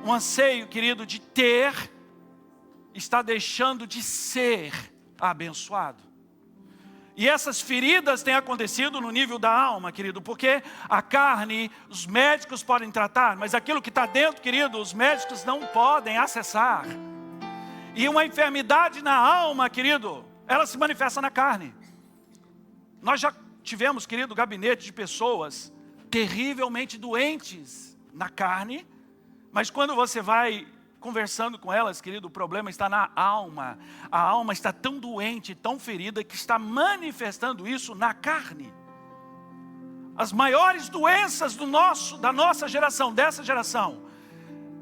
um anseio, querido, de ter, está deixando de ser abençoado. E essas feridas têm acontecido no nível da alma, querido, porque a carne, os médicos podem tratar, mas aquilo que está dentro, querido, os médicos não podem acessar. E uma enfermidade na alma, querido, ela se manifesta na carne. Nós já tivemos, querido, gabinete de pessoas terrivelmente doentes na carne, mas quando você vai conversando com elas, querido, o problema está na alma. A alma está tão doente, tão ferida, que está manifestando isso na carne. As maiores doenças da nossa geração, dessa geração,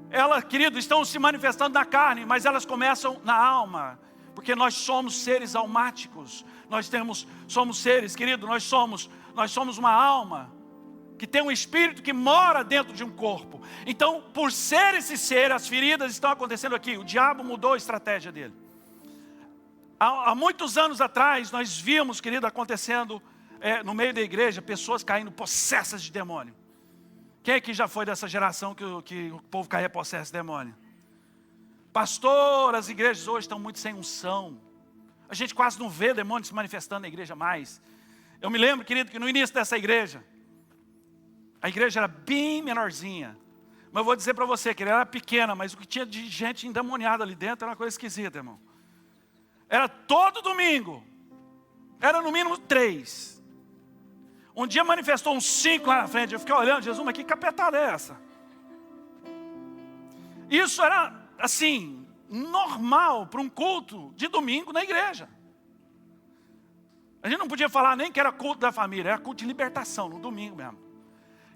elas, querido, estão se manifestando na carne, mas elas começam na alma. Porque nós somos seres almáticos. Somos seres, querido, nós somos uma alma que tem um espírito que mora dentro de um corpo. Então, por ser esse ser, as feridas estão acontecendo aqui. O diabo mudou a estratégia dele. Há muitos anos atrás, nós vimos, querido, acontecendo no meio da igreja, pessoas caindo possessas de demônio. Quem aqui já foi dessa geração que o povo caía possesso de demônio? Pastor, as igrejas hoje estão muito sem unção. A gente quase não vê demônio se manifestando na igreja mais. Eu me lembro, querido, que no início dessa igreja, a igreja era bem menorzinha. Mas eu vou dizer para você que ela era pequena, mas o que tinha de gente endemoniada ali dentro era uma coisa esquisita, irmão. Era todo domingo. Era no mínimo 3. Um dia manifestou uns 5 lá na frente. Eu fiquei olhando, Jesus, mas que capetada é essa? Isso era, assim, normal para um culto de domingo na igreja. A gente não podia falar nem que era culto da família, era culto de libertação, no domingo mesmo.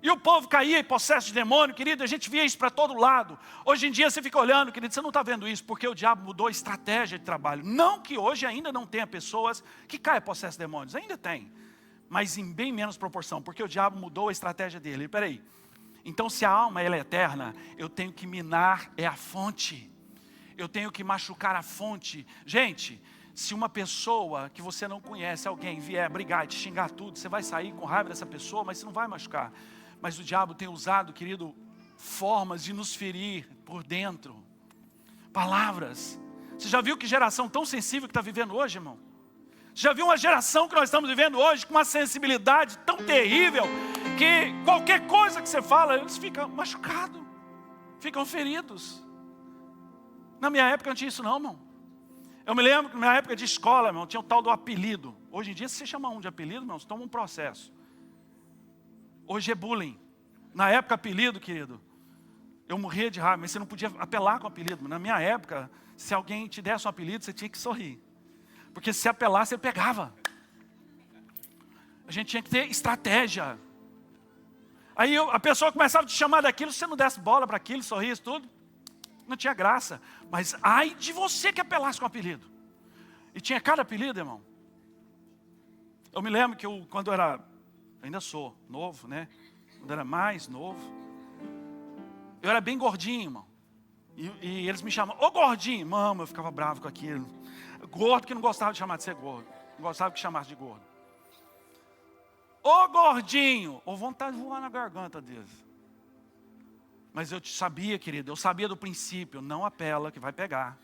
E o povo caía em possesso de demônio, querido, a gente via isso para todo lado. Hoje em dia você fica olhando, querido, você não está vendo isso, porque o diabo mudou a estratégia de trabalho. Não que hoje ainda não tenha pessoas que caem em possesso de demônios, ainda tem. Mas em bem menos proporção, porque o diabo mudou a estratégia dele. Peraí, então se a alma ela é eterna, eu tenho que minar a fonte. Eu tenho que machucar a fonte. Gente, se uma pessoa que você não conhece, alguém vier brigar e te xingar tudo, você vai sair com raiva dessa pessoa, mas você não vai machucar. Mas o diabo tem usado, querido, formas de nos ferir por dentro. Palavras. Você já viu que geração tão sensível que está vivendo hoje, irmão? Você já viu uma geração que nós estamos vivendo hoje com uma sensibilidade tão terrível que qualquer coisa que você fala, eles ficam machucados, ficam feridos. Na minha época não tinha isso não, irmão. Eu me lembro que na minha época de escola, irmão, tinha o tal do apelido. Hoje em dia, se você chamar um de apelido, irmão, você toma um processo. Hoje é bullying. Na época, apelido, querido, eu morria de raiva, mas você não podia apelar com apelido. Na minha época, se alguém te desse um apelido, você tinha que sorrir. Porque se apelasse, ele pegava. A gente tinha que ter estratégia. Aí a pessoa começava a te chamar daquilo, se você não desse bola para aquilo, sorrisse, tudo, não tinha graça. Mas ai de você que apelasse com apelido. E tinha cada apelido, irmão. Eu me lembro que quando eu era, ainda sou novo, né? Quando eu era mais novo, eu era bem gordinho, irmão. E eles me chamavam, ô gordinho, mama, eu ficava bravo com aquilo. Gordo que não gostava de chamar de ser gordo. Não gostava que chamasse de gordo. Ô gordinho, ou vontade de voar na garganta deles. Mas eu sabia, querido, eu sabia do princípio, não apela que vai pegar.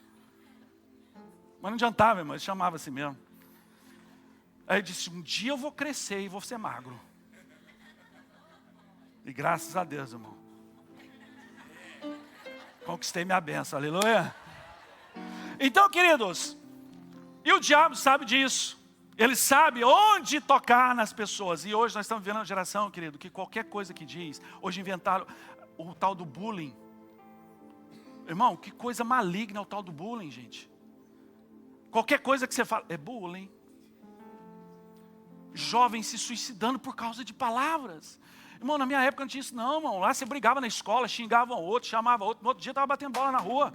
Mas não adiantava, irmão, ele chamava assim mesmo. Aí eu disse, um dia eu vou crescer e vou ser magro. E graças a Deus, irmão. Conquistei minha bênção, aleluia. Então, queridos, e o diabo sabe disso. Ele sabe onde tocar nas pessoas. E hoje nós estamos vivendo uma geração, querido, que qualquer coisa que diz, hoje inventaram o tal do bullying. Irmão, que coisa maligna é o tal do bullying, gente. Qualquer coisa que você fala, é bullying. Jovens se suicidando por causa de palavras. Irmão, na minha época não tinha isso não, irmão. Lá você brigava na escola, xingava um outro, chamava outro. No outro dia estava batendo bola na rua.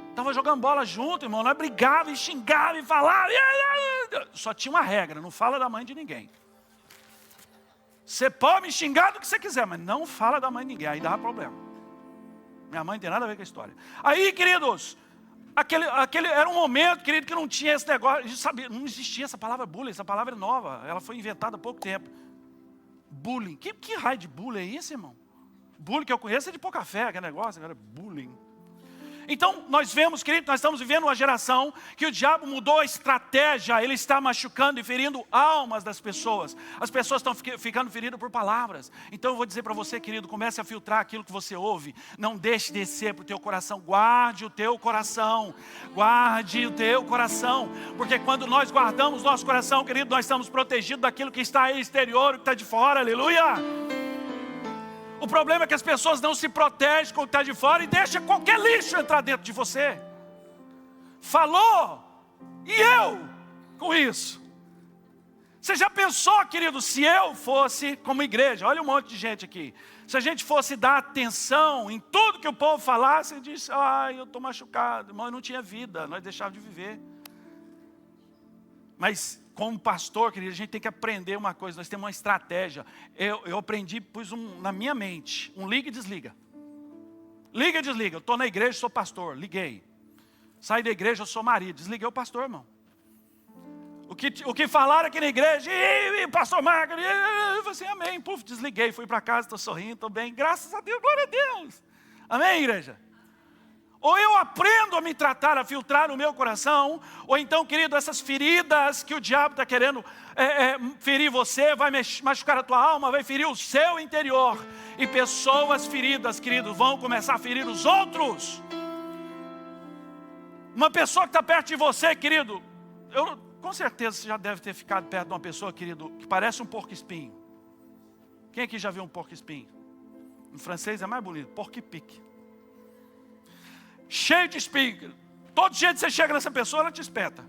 Estava jogando bola junto, irmão. Nós brigava e xingava e falava. Só tinha uma regra, não fala da mãe de ninguém. Você pode me xingar do que você quiser, mas não fala da mãe de ninguém, aí dá problema. Minha mãe não tem nada a ver com a história. Aí, queridos, aquele era um momento, querido, que não tinha esse negócio. A gente sabia, não existia essa palavra bullying, essa palavra é nova. Ela foi inventada há pouco tempo. Bullying. Que raio de bullying é isso, irmão? Bullying que eu conheço é de pouca fé, aquele negócio, agora bullying. Então, nós vemos, querido, nós estamos vivendo uma geração que o diabo mudou a estratégia, ele está machucando e ferindo almas das pessoas. As pessoas estão ficando feridas por palavras. Então, eu vou dizer para você, querido, comece a filtrar aquilo que você ouve. Não deixe descer para o teu coração. Guarde o teu coração. Guarde o teu coração. Porque quando nós guardamos nosso coração, querido, nós estamos protegidos daquilo que está aí exterior, que está de fora. Aleluia! O problema é que as pessoas não se protegem com o que está de fora e deixam qualquer lixo entrar dentro de você. Falou, e eu com isso? Você já pensou, querido, se eu fosse como igreja, olha um monte de gente aqui, se a gente fosse dar atenção em tudo que o povo falasse, e disse, eu estou machucado, irmão, eu não tinha vida, nós deixávamos de viver. Mas como pastor, querido, a gente tem que aprender uma coisa, nós temos uma estratégia. Eu aprendi, pus na minha mente, um liga e desliga. Liga e desliga, eu estou na igreja, sou pastor, liguei. Saí da igreja, eu sou marido, desliguei o pastor, irmão. O que falaram aqui na igreja, pastor Marcos, eu falei assim, amém, puf, desliguei, fui para casa, estou sorrindo, estou bem, graças a Deus, glória a Deus. Amém, igreja? Ou eu aprendo a me tratar, a filtrar o meu coração, ou então, querido, essas feridas que o diabo está querendo ferir você, vai machucar a tua alma, vai ferir o seu interior. E pessoas feridas, querido, vão começar a ferir os outros. Uma pessoa que está perto de você, querido, com certeza você já deve ter ficado perto de uma pessoa, querido, que parece um porco-espinho. Quem aqui já viu um porco-espinho? Em francês é mais bonito, porco-pique. Cheio de espinho. Todo jeito que você chega nessa pessoa, ela te espeta.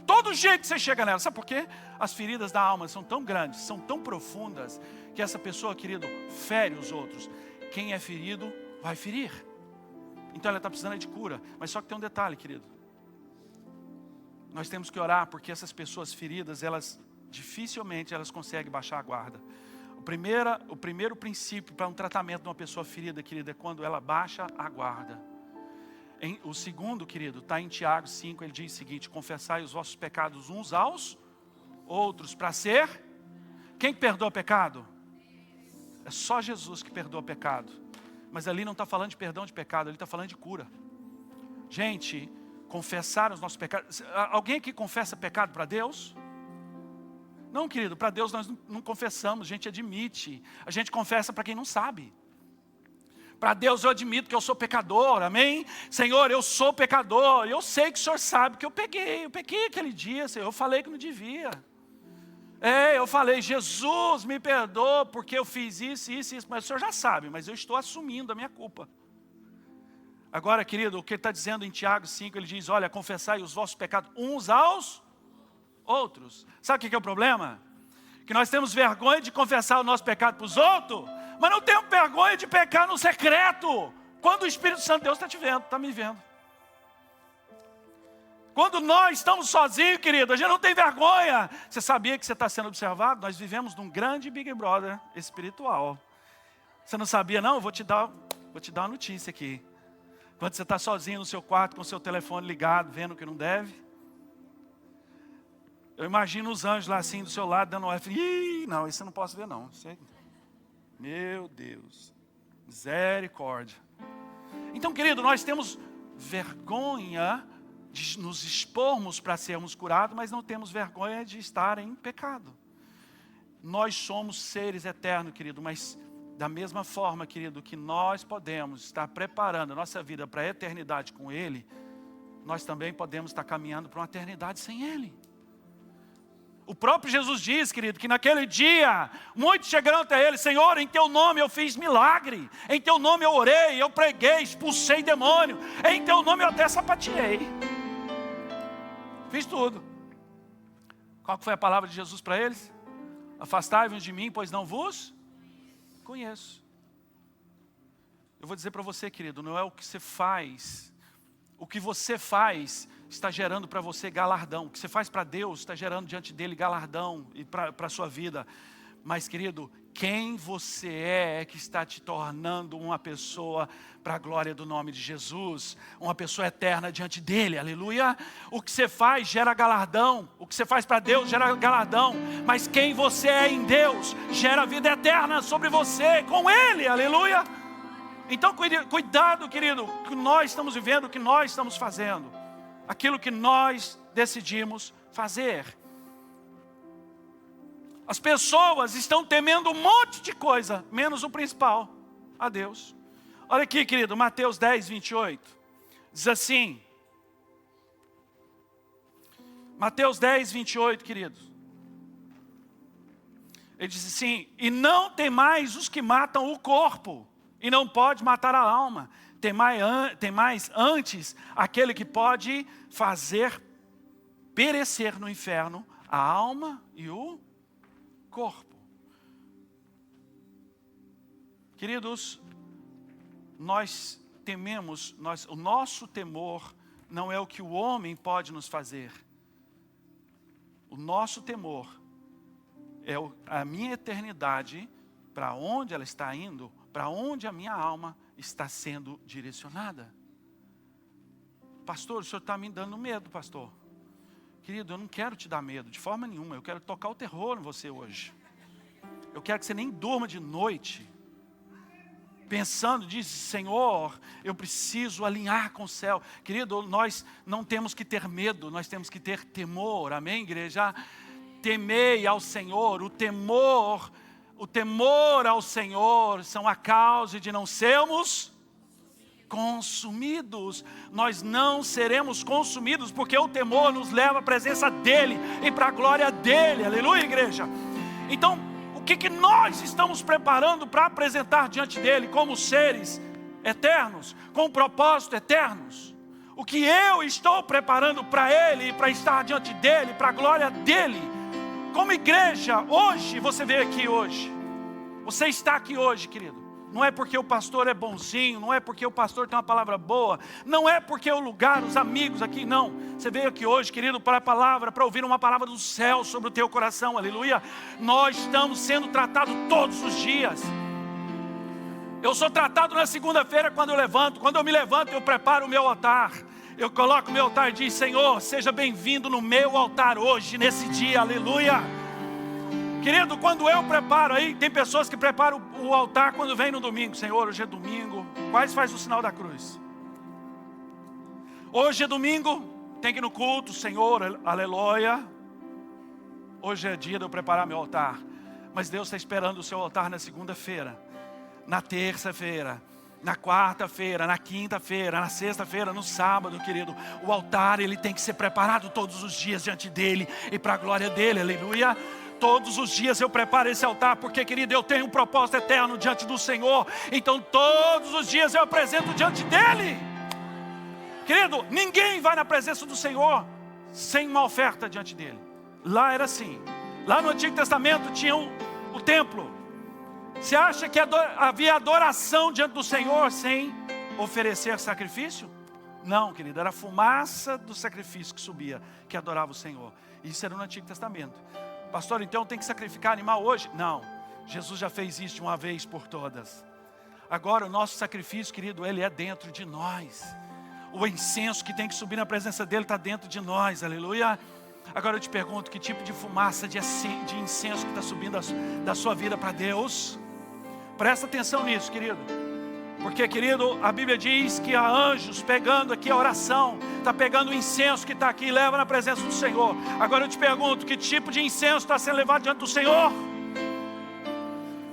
Todo jeito que você chega nela. Sabe por quê? As feridas da alma são tão grandes, são tão profundas, que essa pessoa, querido, fere os outros. Quem é ferido, vai ferir. Então ela está precisando de cura. Mas só que tem um detalhe, querido. Nós temos que orar, porque essas pessoas feridas, dificilmente elas conseguem baixar a guarda. O primeiro princípio para um tratamento de uma pessoa ferida, querido, é quando ela baixa a guarda. O segundo, querido, está em Tiago 5, ele diz o seguinte: confessai os vossos pecados uns aos outros, para ser... Quem perdoa o pecado? É só Jesus que perdoa o pecado. Mas ali não está falando de perdão de pecado, ele está falando de cura. Gente, confessar os nossos pecados... Alguém aqui confessa pecado para Deus? Não, querido, para Deus nós não confessamos, a gente admite. A gente confessa para quem não sabe. Para Deus eu admito que eu sou pecador, amém? Senhor, eu sou pecador, eu sei que o Senhor sabe que eu pequei aquele dia, Senhor, eu falei que não devia. Eu falei, Jesus me perdoa porque eu fiz isso, mas o Senhor já sabe, mas eu estou assumindo a minha culpa. Agora, querido, o que ele está dizendo em Tiago 5, ele diz, olha, confessai os vossos pecados uns aos outros. Sabe o que é o problema? Que nós temos vergonha de confessar o nosso pecado para os outros, mas não temos vergonha de pecar no secreto, quando o Espírito Santo de Deus está te vendo, está me vendo. Quando nós estamos sozinhos, querido, a gente não tem vergonha. Você sabia que você está sendo observado? Nós vivemos num grande Big Brother espiritual. Você não sabia, não? Eu vou te dar uma notícia aqui. Quando você está sozinho no seu quarto, com o seu telefone ligado, vendo o que não deve. Eu imagino os anjos lá assim do seu lado, dando um F. Ih, não, isso eu não posso ver não. Meu Deus. Misericórdia. Então, querido, nós temos vergonha de nos expormos para sermos curados, mas não temos vergonha de estar em pecado. Nós somos seres eternos, querido, mas da mesma forma, querido, que nós podemos estar preparando a nossa vida para a eternidade com Ele, nós também podemos estar caminhando para uma eternidade sem Ele. O próprio Jesus diz, querido, que naquele dia, muitos chegaram até Ele, Senhor, em Teu nome eu fiz milagre, em Teu nome eu orei, eu preguei, expulsei demônio, em Teu nome eu até sapateei. Fiz tudo. Qual foi a palavra de Jesus para eles? Afastai-vos de mim, pois não vos conheço. Eu vou dizer para você, querido, não é o que você faz. O que você faz está gerando para você galardão. O que você faz para Deus está gerando diante dele galardão e para a sua vida. Mas, querido, quem você é que está te tornando uma pessoa para a glória do nome de Jesus, uma pessoa eterna diante dele, aleluia. O que você faz gera galardão, o que você faz para Deus gera galardão, mas quem você é em Deus gera vida eterna sobre você, com ele, aleluia. Então cuidado, querido, o que nós estamos vivendo, o que nós estamos fazendo, aquilo que nós decidimos fazer. As pessoas estão temendo um monte de coisa, menos o principal, a Deus. Olha aqui, querido, Mateus 10, 28. Diz assim. Mateus 10, 28, queridos. Ele diz assim, e não temais os que matam o corpo, e não pode matar a alma. Temais antes aquele que pode fazer perecer no inferno a alma e o corpo. Queridos, nós tememos, o nosso temor não é o que o homem pode nos fazer. O nosso temor é a minha eternidade, para onde ela está indo, para onde a minha alma está sendo direcionada. Pastor, o senhor está me dando medo, pastor. Querido, eu não quero te dar medo, de forma nenhuma. Eu quero tocar o terror em você hoje. Eu quero que você nem durma de noite, pensando, diz, Senhor, eu preciso alinhar com o céu. Querido, nós não temos que ter medo, nós temos que ter temor, amém, igreja? Temei ao Senhor, o temor ao Senhor são a causa de não sermos consumidos. Nós não seremos consumidos, porque o temor nos leva à presença dEle e para a glória dEle, aleluia, igreja. Então, o que nós estamos preparando para apresentar diante dEle como seres eternos, com propósito eternos? O que eu estou preparando para Ele e para estar diante dEle, para a glória dEle? Como igreja, hoje, você veio aqui hoje, você está aqui hoje, querido. Não é porque o pastor é bonzinho, não é porque o pastor tem uma palavra boa, não é porque o lugar, os amigos aqui, não. Você veio aqui hoje, querido, para a palavra, para ouvir uma palavra do céu sobre o teu coração, aleluia. Nós estamos sendo tratados todos os dias. Eu sou tratado na segunda-feira quando eu levanto. Quando eu me levanto, eu preparo o meu altar. Eu coloco o meu altar e diz, Senhor, seja bem-vindo no meu altar hoje, nesse dia, aleluia. Querido, quando eu preparo aí, tem pessoas que preparam o altar quando vem no domingo. Senhor, hoje é domingo. Quais faz o sinal da cruz? Hoje é domingo, tem que ir no culto, Senhor, aleluia. Hoje é dia de eu preparar meu altar. Mas Deus está esperando o seu altar na segunda-feira, na terça-feira, Na quarta-feira, na quinta-feira, na sexta-feira, no sábado, querido, o altar ele tem que ser preparado todos os dias diante dele e para a glória dele, aleluia. Todos os dias eu preparo esse altar, porque, querido, eu tenho um propósito eterno diante do Senhor. Então todos os dias eu apresento diante dele. Querido, ninguém vai na presença do Senhor sem uma oferta diante dele. Lá era assim. Lá no Antigo Testamento tinha o templo. Você acha que havia adoração diante do Senhor sem oferecer sacrifício? Não, querido, era a fumaça do sacrifício que subia, que adorava o Senhor. Isso era no Antigo Testamento. Pastor, então tem que sacrificar animal hoje? Não, Jesus já fez isso de uma vez por todas. Agora o nosso sacrifício, querido, ele é dentro de nós. O incenso que tem que subir na presença dele está dentro de nós, aleluia. Agora eu te pergunto, que tipo de fumaça, de incenso que está subindo da sua vida para Deus? Presta atenção nisso, querido. Porque, querido, a Bíblia diz que há anjos pegando aqui a oração, está pegando o incenso que está aqui e leva na presença do Senhor. Agora eu te pergunto, que tipo de incenso está sendo levado diante do Senhor?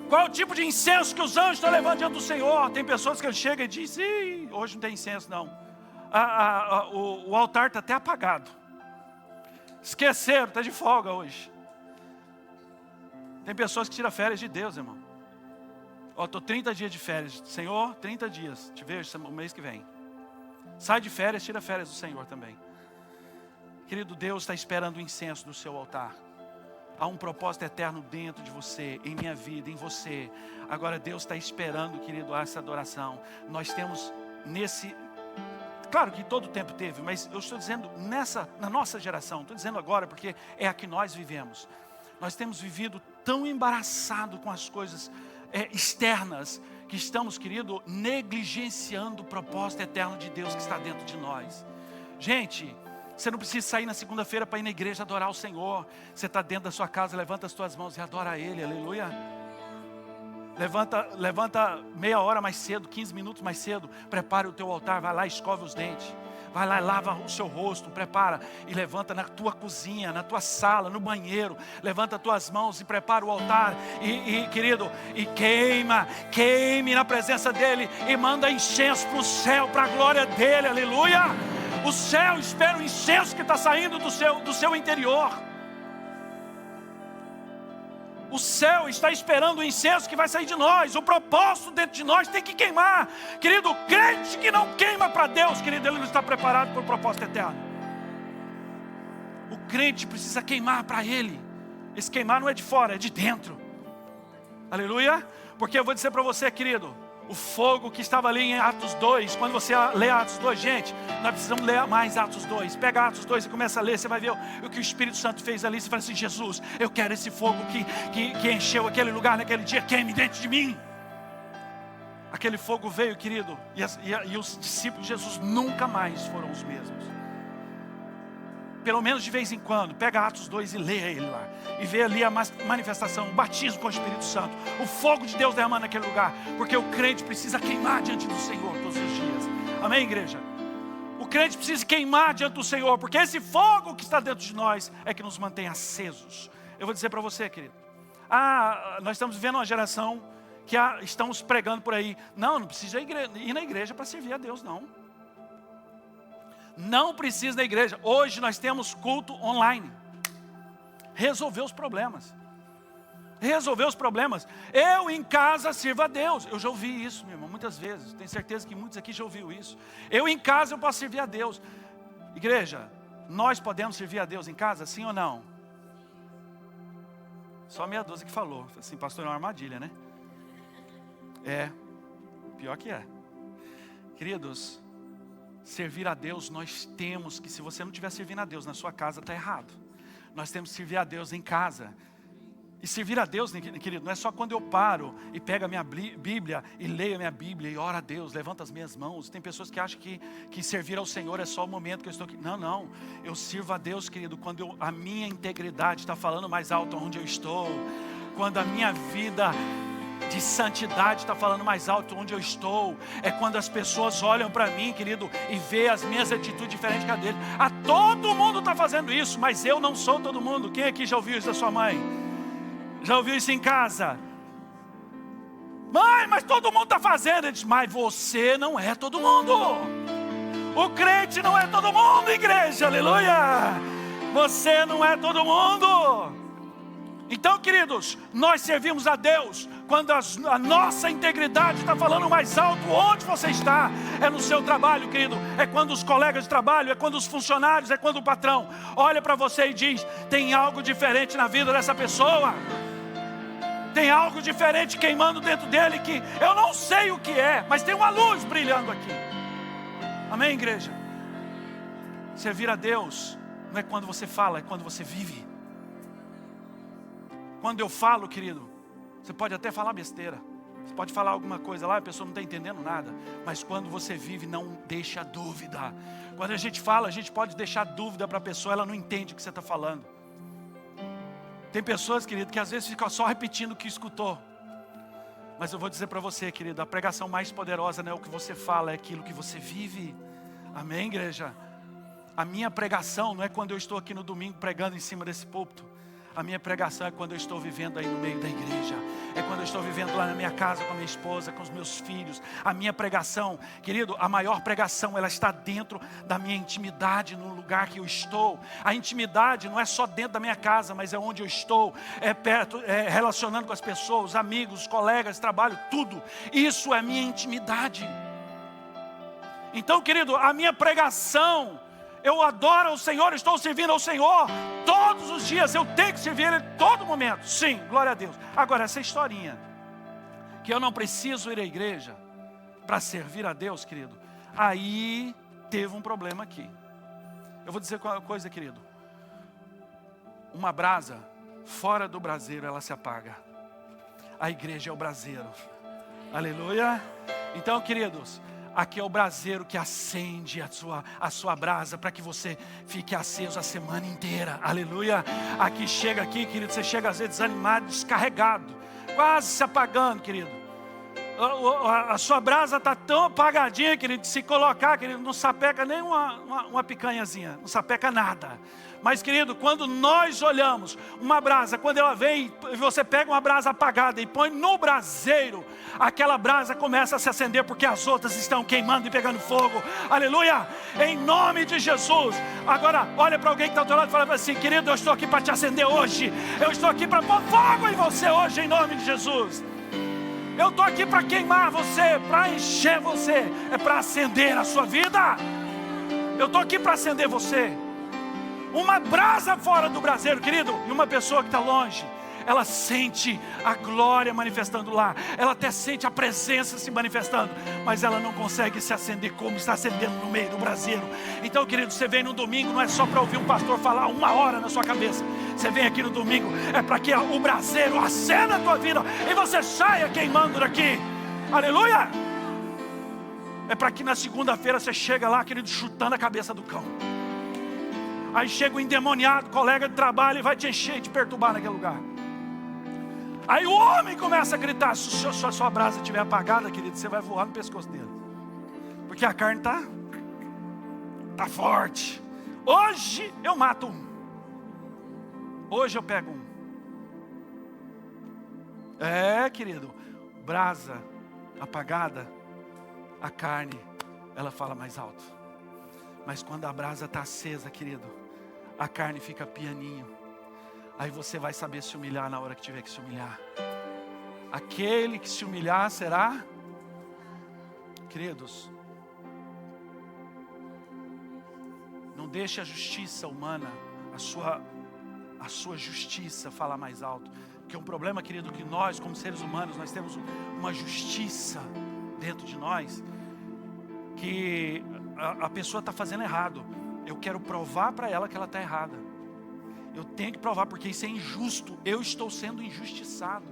Qual é o tipo de incenso que os anjos estão levando diante do Senhor? Tem pessoas que chegam e dizem, hoje não tem incenso não. O altar está até apagado. Esqueceram, está de folga hoje. Tem pessoas que tiram férias de Deus, irmão. Estou 30 dias de férias. Senhor, 30 dias. Te vejo o mês que vem. Sai de férias, tira férias do Senhor também. Querido, Deus está esperando o incenso do seu altar. Há um propósito eterno dentro de você, em minha vida, em você. Agora Deus está esperando, querido, essa adoração. Nós temos claro que todo o tempo teve, mas eu estou dizendo na nossa geração. Estou dizendo agora porque é a que nós vivemos. Nós temos vivido tão embaraçado com as coisas externas, que estamos, querido, negligenciando o propósito eterno de Deus que está dentro de nós. Gente, você não precisa sair na segunda-feira para ir na igreja adorar o Senhor. Você está dentro da sua casa, levanta as tuas mãos e adora a Ele, aleluia. Levanta meia hora mais cedo, 15 minutos mais cedo, prepare o teu altar, vai lá, escove os dentes. Vai lá, lava o seu rosto, prepara e levanta na tua cozinha, na tua sala, no banheiro. Levanta as tuas mãos e prepara o altar. Querido, e queime na presença dEle. E manda incenso para o céu, para a glória dEle, aleluia. O céu espera o incenso que está saindo do seu interior. O céu está esperando o incenso que vai sair de nós. O propósito dentro de nós tem que queimar. Querido, o crente que não queima para Deus, querido, ele não está preparado para o propósito eterno. O crente precisa queimar para Ele. Esse queimar não é de fora, é de dentro. Aleluia. Porque eu vou dizer para você, querido, o fogo que estava ali em Atos 2, quando você lê Atos 2, gente, nós precisamos ler mais Atos 2. Pega Atos 2 e começa a ler, você vai ver o que o Espírito Santo fez ali. Você fala assim, Jesus, eu quero esse fogo que encheu aquele lugar naquele dia, queime dentro de mim. Aquele fogo veio, querido, e os discípulos de Jesus nunca mais foram os mesmos. Pelo menos de vez em quando, pega Atos 2 e lê ele lá. E vê ali a manifestação, o batismo com o Espírito Santo. O fogo de Deus derramando naquele lugar. Porque o crente precisa queimar diante do Senhor todos os dias. Amém, igreja? O crente precisa queimar diante do Senhor. Porque esse fogo que está dentro de nós é que nos mantém acesos. Eu vou dizer para você, querido. Nós estamos vivendo uma geração que estamos pregando por aí. Não precisa ir na igreja para servir a Deus, não. Não precisa da igreja. Hoje nós temos culto online. Resolveu os problemas. Eu em casa sirvo a Deus. Eu já ouvi isso, meu irmão, muitas vezes. Tenho certeza que muitos aqui já ouviram isso. Eu em casa eu posso servir a Deus. Igreja, nós podemos servir a Deus em casa, sim ou não? Só meia dúzia que falou. Assim, pastor, é uma armadilha, né? Pior que é. Queridos, servir a Deus, nós temos que, se você não estiver servindo a Deus na sua casa, está errado. Nós temos que servir a Deus em casa. E servir a Deus, querido, não é só quando eu paro e pego a minha Bíblia e leio a minha Bíblia e oro a Deus, levanto as minhas mãos. Tem pessoas que acham que servir ao Senhor é só o momento que eu estou aqui. Não. Eu sirvo a Deus, querido, quando a minha integridade está falando mais alto onde eu estou. Quando a minha vida de santidade está falando mais alto onde eu estou. É quando as pessoas olham para mim, querido, e vê as minhas atitudes diferentes que a dele. Todo mundo está fazendo isso, mas eu não sou todo mundo. Quem aqui já ouviu isso da sua mãe? Já ouviu isso em casa? Mãe, mas todo mundo está fazendo. Ele diz, mas você não é todo mundo. O crente não é todo mundo, igreja, aleluia. Você não é todo mundo. Então, queridos, nós servimos a Deus quando a nossa integridade está falando mais alto. Onde você está? É no seu trabalho, querido. É quando os colegas de trabalho, é quando os funcionários, é quando o patrão olha para você e diz, tem algo diferente na vida dessa pessoa. Tem algo diferente queimando dentro dele que eu não sei o que é, mas tem uma luz brilhando aqui. Amém, igreja? Servir a Deus não é quando você fala, é quando você vive. Quando eu falo, querido, você pode até falar besteira. Você pode falar alguma coisa lá, a pessoa não está entendendo nada. Mas quando você vive, não deixa dúvida. Quando a gente fala, a gente pode deixar dúvida para a pessoa, ela não entende o que você está falando. Tem pessoas, querido, que às vezes ficam só repetindo o que escutou. Mas eu vou dizer para você, querido, a pregação mais poderosa não é o que você fala, é aquilo que você vive. Amém, igreja? A minha pregação não é quando eu estou aqui no domingo pregando em cima desse púlpito. A minha pregação é quando eu estou vivendo aí no meio da igreja. É quando eu estou vivendo lá na minha casa com a minha esposa, com os meus filhos. A minha pregação, querido, a maior pregação, ela está dentro da minha intimidade, no lugar que eu estou. A intimidade não é só dentro da minha casa, mas é onde eu estou. É perto, é relacionando com as pessoas, os amigos, os colegas, trabalho, tudo. Isso é minha intimidade. Então, querido, a minha pregação, eu adoro o Senhor, estou servindo ao Senhor todos os dias, eu tenho que servir Ele em todo momento. Sim, glória a Deus. Agora, essa historinha, que eu não preciso ir à igreja para servir a Deus, querido, aí teve um problema aqui. Eu vou dizer uma coisa, querido. Uma brasa, fora do braseiro, ela se apaga. A igreja é o braseiro. Aleluia. Então, queridos, aqui é o braseiro que acende a sua brasa para que você fique aceso a semana inteira. Aleluia. Aqui chega aqui, querido, você chega às vezes desanimado, descarregado, quase se apagando, querido. A sua brasa está tão apagadinha, querido, se colocar, querido, não sapeca nem uma picanhazinha, não sapeca nada. Mas, querido, quando nós olhamos uma brasa, quando ela vem, você pega uma brasa apagada e põe no braseiro, aquela brasa começa a se acender, porque as outras estão queimando e pegando fogo. Aleluia! Em nome de Jesus. Agora, olha para alguém que está ao teu lado e fala assim, querido, eu estou aqui para te acender hoje. Eu estou aqui para pôr fogo em você hoje, em nome de Jesus. Eu estou aqui para queimar você, para encher você, é para acender a sua vida. Eu estou aqui para acender você. Uma brasa fora do braseiro, querido, e uma pessoa que está longe, ela sente a glória manifestando lá, ela até sente a presença se manifestando, mas ela não consegue se acender como está acendendo no meio do braseiro. Então, querido, você vem no domingo, não é só para ouvir um pastor falar 1 hora na sua cabeça. Você vem aqui no domingo, é para que o braseiro acenda a tua vida e você saia queimando daqui. Aleluia! É para que na segunda-feira você chega lá, querido, chutando a cabeça do cão. Aí chega o endemoniado, colega de trabalho, e vai te encher e te perturbar naquele lugar. Aí o homem começa a gritar. Se a sua brasa estiver apagada, querido, você vai voar no pescoço dele. Porque a carne tá forte. Hoje eu mato um. Hoje eu pego um. É, querido, brasa apagada, a carne, ela fala mais alto. Mas quando a brasa está acesa, querido, a carne fica pianinho. Aí você vai saber se humilhar na hora que tiver que se humilhar. Aquele que se humilhar será, queridos, não deixe a justiça humana, a sua justiça falar mais alto. Porque um problema, querido, que nós como seres humanos, nós temos uma justiça dentro de nós, que a pessoa está fazendo errado. Eu quero provar para ela que ela está errada. Eu tenho que provar, porque isso é injusto. Eu estou sendo injustiçado.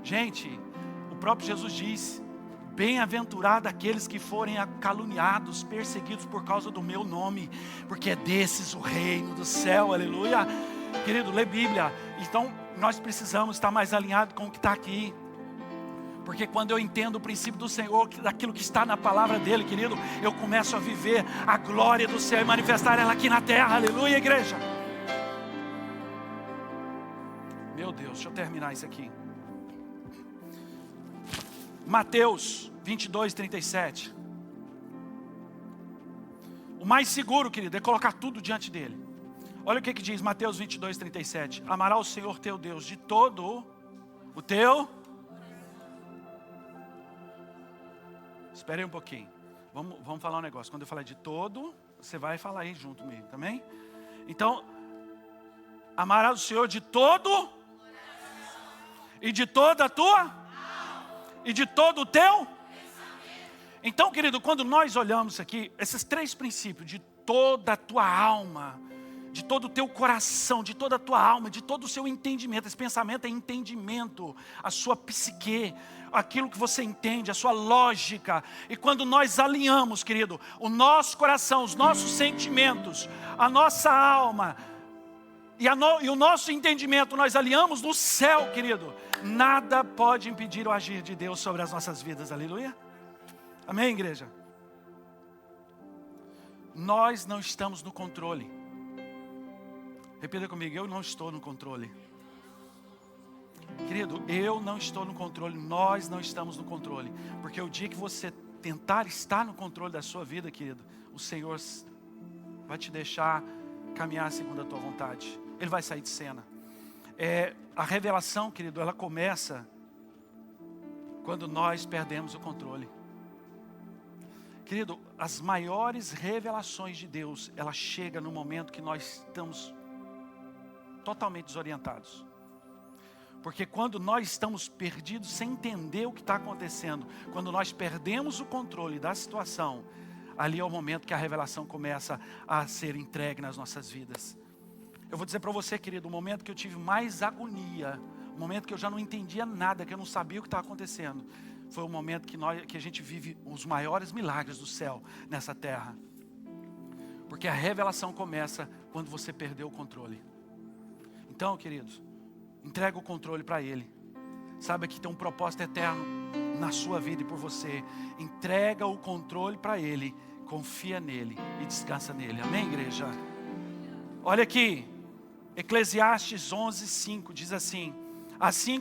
Gente, o próprio Jesus disse: bem-aventurado aqueles que forem caluniados, perseguidos por causa do meu nome, porque é desses o reino do céu. Aleluia. Querido, lê Bíblia. Então nós precisamos estar mais alinhados com o que está aqui. Porque quando eu entendo o princípio do Senhor, daquilo que está na palavra dele, querido, eu começo a viver a glória do céu e manifestar ela aqui na terra. Aleluia, igreja. Meu Deus, deixa eu terminar isso aqui. Mateus 22, 37. O mais seguro, querido, é colocar tudo diante dele. Olha o que diz Mateus 22, 37. Amará o Senhor teu Deus de todo o teu... Espere aí um pouquinho. Vamos falar um negócio. Quando eu falar de todo, você vai falar aí junto comigo, também? Então, amará o Senhor de todo... E de toda a tua... E de todo o teu... Então, querido, quando nós olhamos aqui, esses 3 princípios, de toda a tua alma, de todo o teu coração, de toda a tua alma, de todo o seu entendimento, esse pensamento é entendimento, a sua psique, aquilo que você entende, a sua lógica. E quando nós alinhamos, querido, o nosso coração, os nossos sentimentos, a nossa alma e o nosso entendimento, nós alinhamos no céu, querido, nada pode impedir o agir de Deus sobre as nossas vidas, aleluia. Amém, igreja? Nós não estamos no controle. Repita comigo, eu não estou no controle. Querido, eu não estou no controle, nós não estamos no controle. Porque o dia que você tentar estar no controle da sua vida, querido, o Senhor vai te deixar caminhar segundo a tua vontade. Ele vai sair de cena. A revelação, querido, ela começa quando nós perdemos o controle. Querido, as maiores revelações de Deus, ela chega no momento que nós estamos totalmente desorientados. Porque quando nós estamos perdidos sem entender o que está acontecendo, quando nós perdemos o controle da situação, ali é o momento que a revelação começa a ser entregue nas nossas vidas. Eu vou dizer para você, querido, o momento que eu tive mais agonia, o momento que eu já não entendia nada, que eu não sabia o que estava acontecendo, foi o momento que a gente vive os maiores milagres do céu nessa terra. Porque a revelação começa quando você perdeu o controle. Então, queridos, entrega o controle para Ele. Sabe que tem um propósito eterno na sua vida e por você. Entrega o controle para Ele, confia nele e descansa nele. Amém, igreja? Olha aqui, Eclesiastes 11:5 diz assim: assim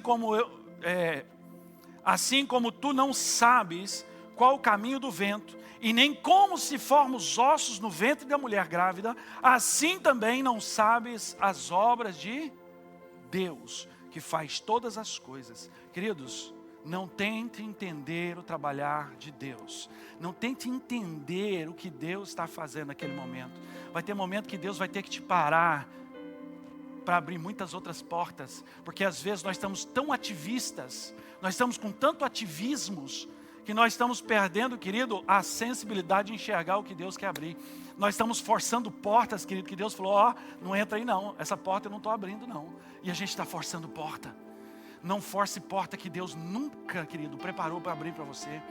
como tu não sabes qual o caminho do vento, e nem como se formam os ossos no ventre da mulher grávida, assim também não sabes as obras de Deus, que faz todas as coisas. Queridos, não tente entender o trabalhar de Deus. Não tente entender o que Deus está fazendo naquele momento. Vai ter momento que Deus vai ter que te parar para abrir muitas outras portas, porque às vezes nós estamos tão ativistas, nós estamos com tanto ativismos, que nós estamos perdendo, querido, a sensibilidade de enxergar o que Deus quer abrir. Nós estamos forçando portas, querido, que Deus falou, não entra aí não, essa porta eu não estou abrindo não. E a gente está forçando porta. Não force porta que Deus nunca, querido, preparou para abrir para você.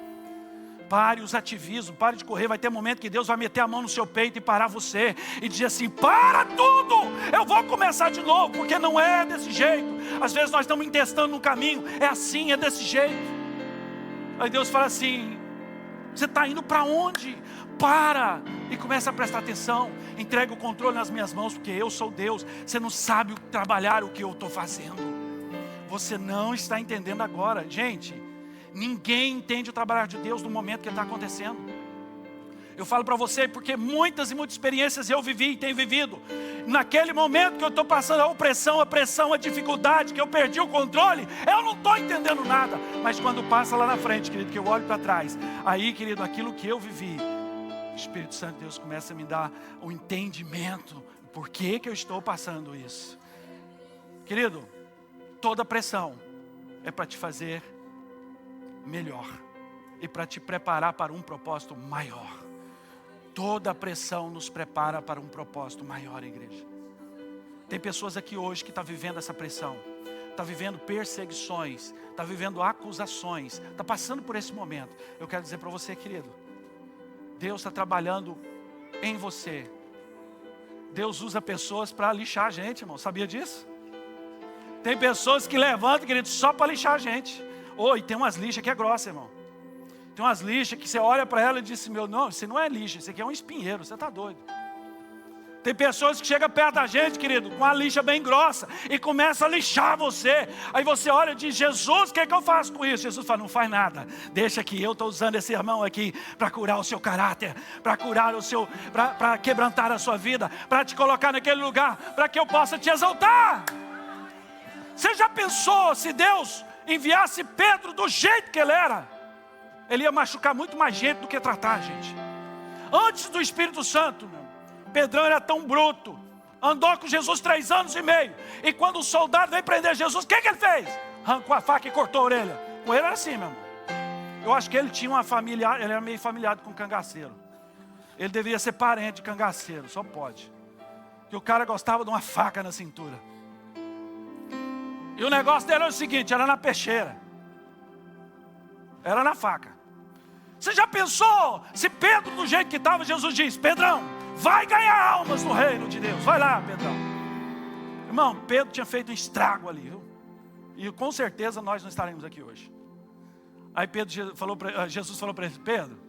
Pare os ativismos, pare de correr. Vai ter momento que Deus vai meter a mão no seu peito e parar você e dizer assim: para tudo, eu vou começar de novo, porque não é desse jeito. Às vezes nós estamos testando no caminho, é assim, é desse jeito. Aí Deus fala assim: você está indo para onde? Para e começa a prestar atenção. Entrega o controle nas minhas mãos, porque eu sou Deus. Você não sabe trabalhar o que eu estou fazendo. Você não está entendendo agora. Gente, ninguém entende o trabalhar de Deus no momento que está acontecendo. Eu falo para você porque muitas e muitas experiências eu vivi e tenho vivido. Naquele momento que eu estou passando a opressão, a dificuldade, que eu perdi o controle, eu não estou entendendo nada. Mas quando passa lá na frente, querido, que eu olho para trás, aí, querido, aquilo que eu vivi, o Espírito Santo de Deus começa a me dar o entendimento. Por que eu estou passando isso? Querido, toda pressão é para te fazer melhor e para te preparar para um propósito maior. Toda pressão nos prepara para um propósito maior, igreja. Tem pessoas aqui hoje que estão vivendo essa pressão, está vivendo perseguições, está vivendo acusações, está passando por esse momento. Eu quero dizer para você, querido, Deus está trabalhando em você. Deus usa pessoas para lixar a gente, irmão, sabia disso? Tem pessoas que levantam, querido, só para lixar a gente. E tem umas lixas que é grossa, irmão. Tem umas lixas que você olha para ela e diz: não, isso não é lixa, isso aqui é um espinheiro, você está doido. Tem pessoas que chegam perto da gente, querido, com a lixa bem grossa e começa a lixar você. Aí você olha e diz: Jesus, o que é que eu faço com isso? Jesus fala: não faz nada, deixa que eu estou usando esse irmão aqui para curar o seu caráter, para curar o seu, para quebrantar a sua vida, para te colocar naquele lugar, para que eu possa te exaltar. Você já pensou se Deus enviasse Pedro do jeito que ele era? Ele ia machucar muito mais gente do que tratar, gente. Antes do Espírito Santo, Pedrão era tão bruto, andou com Jesus 3 anos e meio, e quando o soldado veio prender Jesus, o que ele fez? Arrancou a faca e cortou a orelha. Com ele era assim, meu irmão. Eu acho que ele tinha uma família, ele era meio familiado com cangaceiro. Ele deveria ser parente de cangaceiro, só pode. Que o cara gostava de uma faca na cintura. E o negócio dele era o seguinte: era na peixeira, era na faca. Você já pensou se Pedro, do jeito que estava, Jesus diz: Pedrão, vai ganhar almas no reino de Deus. Vai lá, Pedrão. Irmão, Pedro tinha feito um estrago ali, viu? E com certeza nós não estaremos aqui hoje. Aí Jesus falou para ele: Pedro,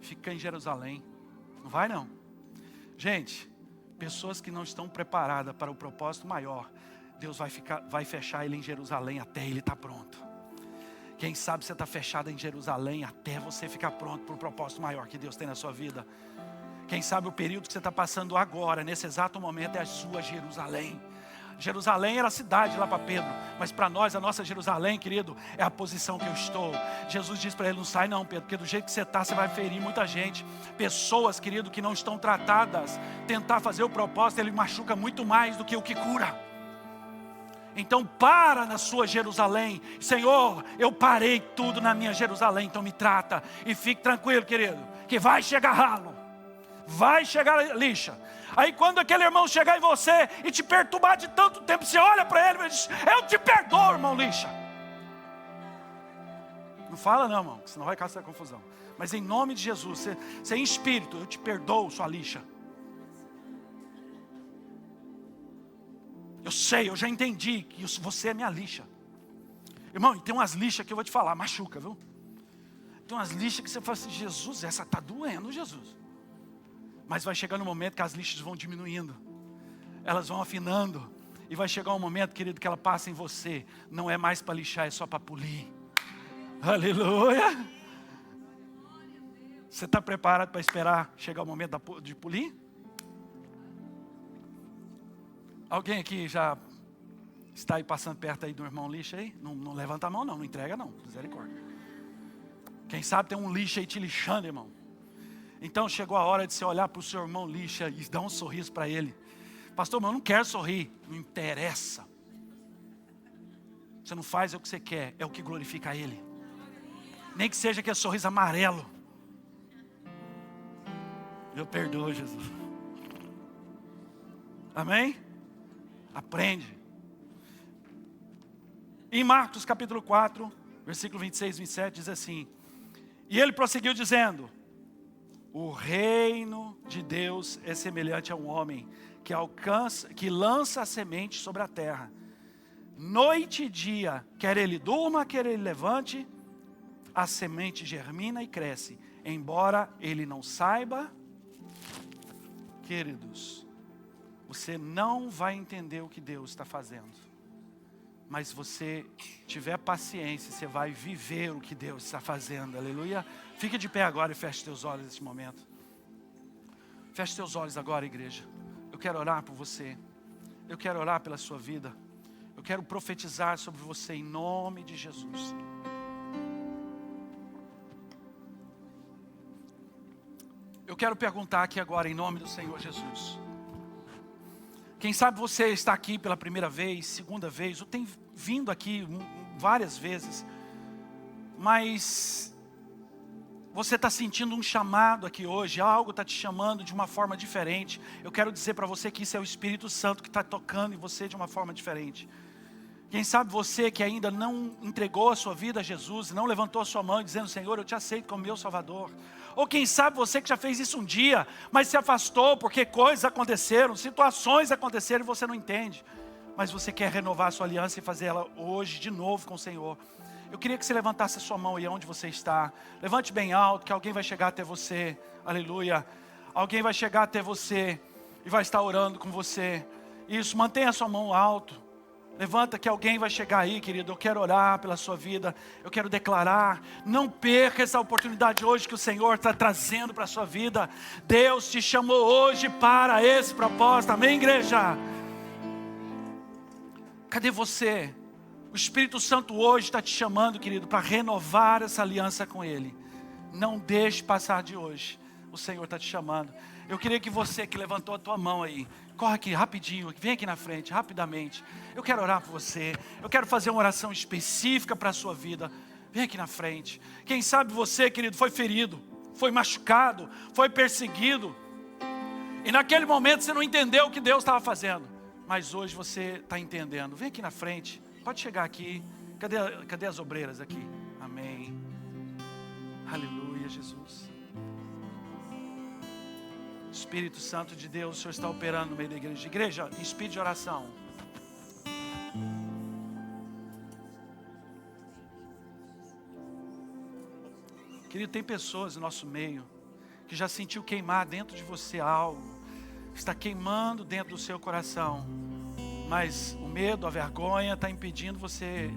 fica em Jerusalém. Não vai não. Gente, pessoas que não estão preparadas para o propósito maior, Deus vai fechar ele em Jerusalém até ele estar pronto. Quem sabe você está fechado em Jerusalém até você ficar pronto para o propósito maior que Deus tem na sua vida. Quem sabe o período que você está passando agora, nesse exato momento, é a sua Jerusalém. Jerusalém era a cidade lá para Pedro, mas para nós, a nossa Jerusalém, querido, é a posição que eu estou. Jesus diz para ele: não sai não, Pedro, porque do jeito que você está, você vai ferir muita gente. Pessoas, querido, que não estão tratadas, tentar fazer o propósito, ele machuca muito mais do que o que cura. Então para na sua Jerusalém. Senhor, eu parei tudo na minha Jerusalém, então me trata. E fique tranquilo, querido, que vai chegar ralo, vai chegar lixa. Aí quando aquele irmão chegar em você e te perturbar de tanto tempo, você olha para ele e diz: eu te perdoo, irmão lixa. Não fala não, irmão, senão vai causar confusão. Mas em nome de Jesus, você em espírito: eu te perdoo, sua lixa. Eu sei, eu já entendi que você é minha lixa. Irmão, e tem umas lixas que eu vou te falar, machuca, viu? Tem umas lixas que você fala assim: Jesus, essa está doendo, Jesus. Mas vai chegar um momento que as lixas vão diminuindo, elas vão afinando, e vai chegar um momento, querido, que ela passa em você. Não é mais para lixar, é só para polir. Aleluia! Você está preparado para esperar chegar o momento de polir? Alguém aqui já está aí passando perto aí do irmão lixa aí? Não levanta a mão não entrega não, misericórdia. Quem sabe tem um lixa aí te lixando, irmão. Então chegou a hora de você olhar para o seu irmão lixa e dar um sorriso para ele. Pastor, mas eu não quero sorrir. Não interessa. Você não faz o que você quer, é o que glorifica ele. Nem que seja aquele sorriso amarelo. Eu perdoo, Jesus. Amém? Aprende. Em Marcos capítulo 4, versículo 26 e 27 diz assim: e ele prosseguiu dizendo: o reino de Deus é semelhante a um homem que lança a semente sobre a terra. Noite e dia, quer ele durma, quer ele levante, a semente germina e cresce, embora ele não saiba. Queridos, você não vai entender o que Deus está fazendo, mas se você tiver paciência, você vai viver o que Deus está fazendo. Aleluia. Fique de pé agora e feche teus olhos nesse momento. Feche teus olhos agora, igreja. Eu quero orar por você. Eu quero orar pela sua vida. Eu quero profetizar sobre você em nome de Jesus. Eu quero perguntar aqui agora em nome do Senhor Jesus. Quem sabe você está aqui pela primeira vez, segunda vez, ou tem vindo aqui várias vezes, mas você está sentindo um chamado aqui hoje, algo está te chamando de uma forma diferente. Eu quero dizer para você que isso é o Espírito Santo que está tocando em você de uma forma diferente. Quem sabe você que ainda não entregou a sua vida a Jesus, não levantou a sua mão dizendo: Senhor, eu te aceito como meu Salvador. Ou quem sabe você que já fez isso um dia, mas se afastou porque coisas aconteceram, situações aconteceram e você não entende. Mas você quer renovar a sua aliança e fazer ela hoje de novo com o Senhor. Eu queria que você levantasse a sua mão aí onde você está. Levante bem alto, que alguém vai chegar até você. Aleluia. Alguém vai chegar até você. e vai estar orando com você. Isso, mantenha a sua mão alto. Levanta que alguém vai chegar aí, querido. Eu quero orar pela sua vida. Eu quero declarar. Não perca essa oportunidade hoje que o Senhor está trazendo para a sua vida. Deus te chamou hoje para esse propósito. Amém, igreja? Cadê você? O Espírito Santo hoje está te chamando, querido, para renovar essa aliança com Ele. Não deixe passar de hoje. O Senhor está te chamando. Eu queria que você que levantou a tua mão aí, corre aqui rapidinho, vem aqui na frente, rapidamente. Eu quero orar por você. Eu quero fazer uma oração específica para a sua vida. Vem aqui na frente. Quem sabe você, querido, foi ferido, foi machucado, foi perseguido. E naquele momento você não entendeu o que Deus estava fazendo. Mas hoje você está entendendo. Vem aqui na frente. Pode chegar aqui. Cadê as obreiras aqui? Amém. Aleluia, Jesus. Espírito Santo de Deus, o Senhor está operando no meio da igreja. Igreja, em espírito de oração. Querido, tem pessoas no nosso meio que já sentiu queimar dentro de você algo. Está queimando dentro do seu coração. Mas o medo, a vergonha está impedindo você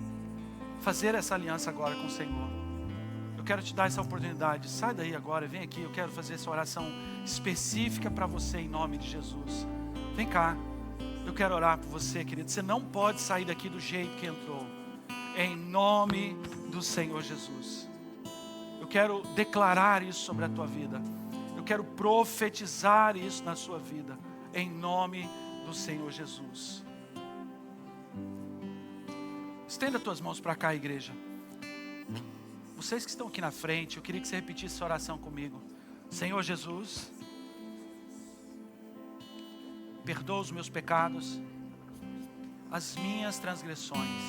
fazer essa aliança agora com o Senhor. Eu quero te dar essa oportunidade. Sai daí agora, vem aqui. Eu quero fazer essa oração específica para você em nome de Jesus. Vem cá. Eu quero orar por você, querido. Você não pode sair daqui do jeito que entrou. Em nome do Senhor Jesus. Eu quero declarar isso sobre a tua vida. Eu quero profetizar isso na sua vida. Em nome do Senhor Jesus. Estenda as tuas mãos para cá, igreja. Vocês que estão aqui na frente, eu queria que você repetisse essa oração comigo. Senhor Jesus, perdoa os meus pecados, as minhas transgressões.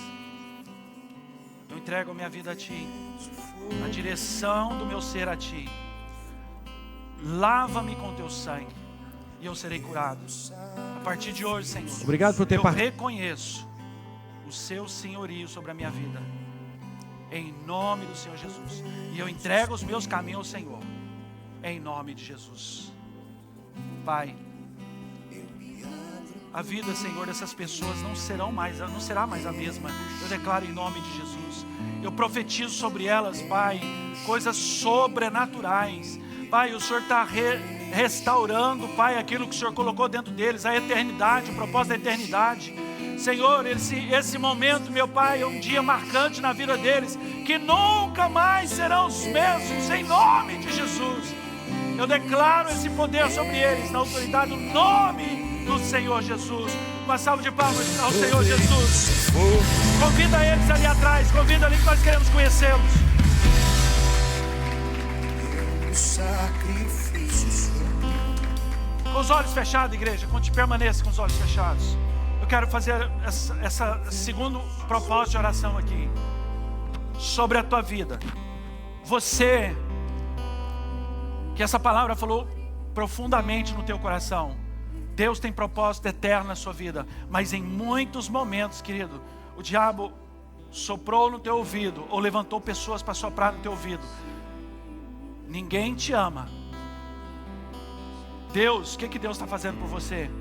Eu entrego a minha vida a Ti, a direção do meu ser a Ti. Lava-me com Teu sangue e eu serei curado. A partir de hoje, Senhor, obrigado por ter eu reconheço o Seu senhorio sobre a minha vida. Em nome do Senhor Jesus. E eu entrego os meus caminhos ao Senhor. Em nome de Jesus. Pai, a vida, Senhor, dessas pessoas não será mais a mesma. Eu declaro em nome de Jesus. Eu profetizo sobre elas, Pai, coisas sobrenaturais. Pai, o Senhor está restaurando, Pai, aquilo que o Senhor colocou dentro deles, a eternidade, o propósito da eternidade. Senhor, esse momento, meu Pai, é um dia marcante na vida deles, que nunca mais serão os mesmos, em nome de Jesus. Eu declaro esse poder sobre eles, na autoridade do nome do Senhor Jesus. Uma salva de palmas ao Senhor Jesus. Convida eles ali atrás, convida ali que nós queremos conhecê-los. Com os olhos fechados, igreja, permaneça com os olhos fechados. Eu quero fazer essa segundo propósito de oração aqui. Sobre a tua vida. Você, que essa palavra falou profundamente no teu coração. Deus tem propósito eterno na sua vida. Mas em muitos momentos, querido, o diabo soprou no teu ouvido, ou levantou pessoas para soprar no teu ouvido. Ninguém te ama. Deus, o que Deus está fazendo por você?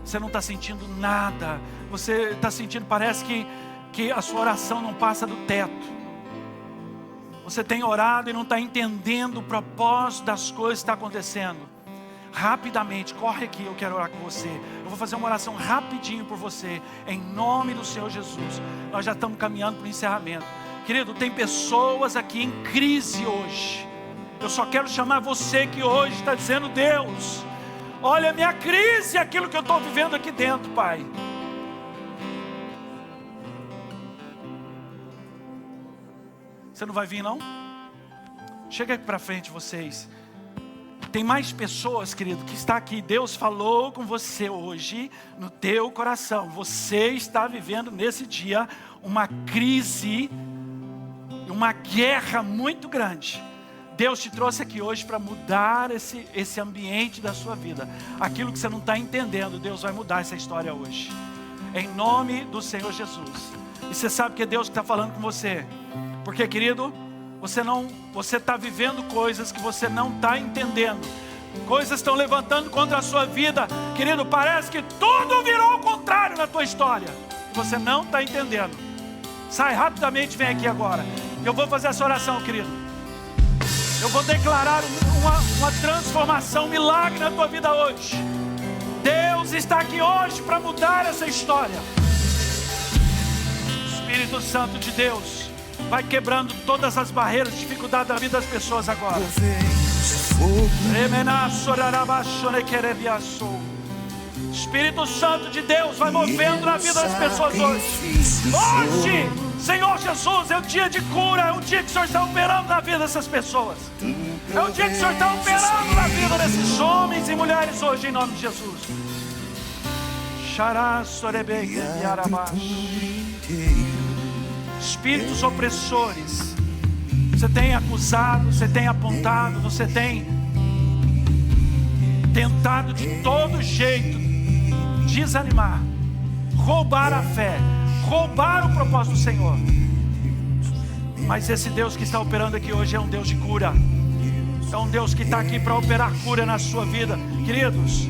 Você não está sentindo nada. Você está sentindo, parece que a sua oração não passa do teto. Você tem orado e não está entendendo o propósito das coisas que está acontecendo. Rapidamente, corre aqui, eu quero orar com você. Eu vou fazer uma oração rapidinho por você, em nome do Senhor Jesus. Nós já estamos caminhando para o encerramento. Querido, tem pessoas aqui em crise hoje. Eu só quero chamar você que hoje está dizendo: Deus, olha a minha crise, aquilo que eu estou vivendo aqui dentro, Pai. Você não vai vir, não? Chega aqui para frente, vocês. Tem mais pessoas, querido, que está aqui. Deus falou com você hoje, no teu coração. Você está vivendo nesse dia uma crise, uma guerra muito grande. Deus te trouxe aqui hoje para mudar esse ambiente da sua vida. Aquilo que você não está entendendo, Deus vai mudar essa história hoje. Em nome do Senhor Jesus. E você sabe que é Deus que está falando com você. Porque, querido, você está vivendo coisas que você não está entendendo. Coisas estão levantando contra a sua vida. Querido, parece que tudo virou ao contrário na tua história. Você não está entendendo. Sai rapidamente, vem aqui agora. Eu vou fazer essa oração, querido. Eu vou declarar uma transformação, um milagre na tua vida hoje. Deus está aqui hoje para mudar essa história. Espírito Santo de Deus vai quebrando todas as barreiras, dificuldades da vida das pessoas agora. Espírito Santo de Deus vai movendo na vida das pessoas hoje. Hoje, Senhor Jesus, é um dia de cura, é um dia que o Senhor está operando na vida dessas pessoas. É um dia que o Senhor está operando na vida desses homens e mulheres hoje, em nome de Jesus. Espíritos opressores, você tem acusado, você tem apontado, você tem tentado de todo jeito desanimar, roubar a fé, roubar o propósito do Senhor. Mas esse Deus que está operando aqui hoje é um Deus de cura. É um Deus que está aqui para operar cura na sua vida. Queridos,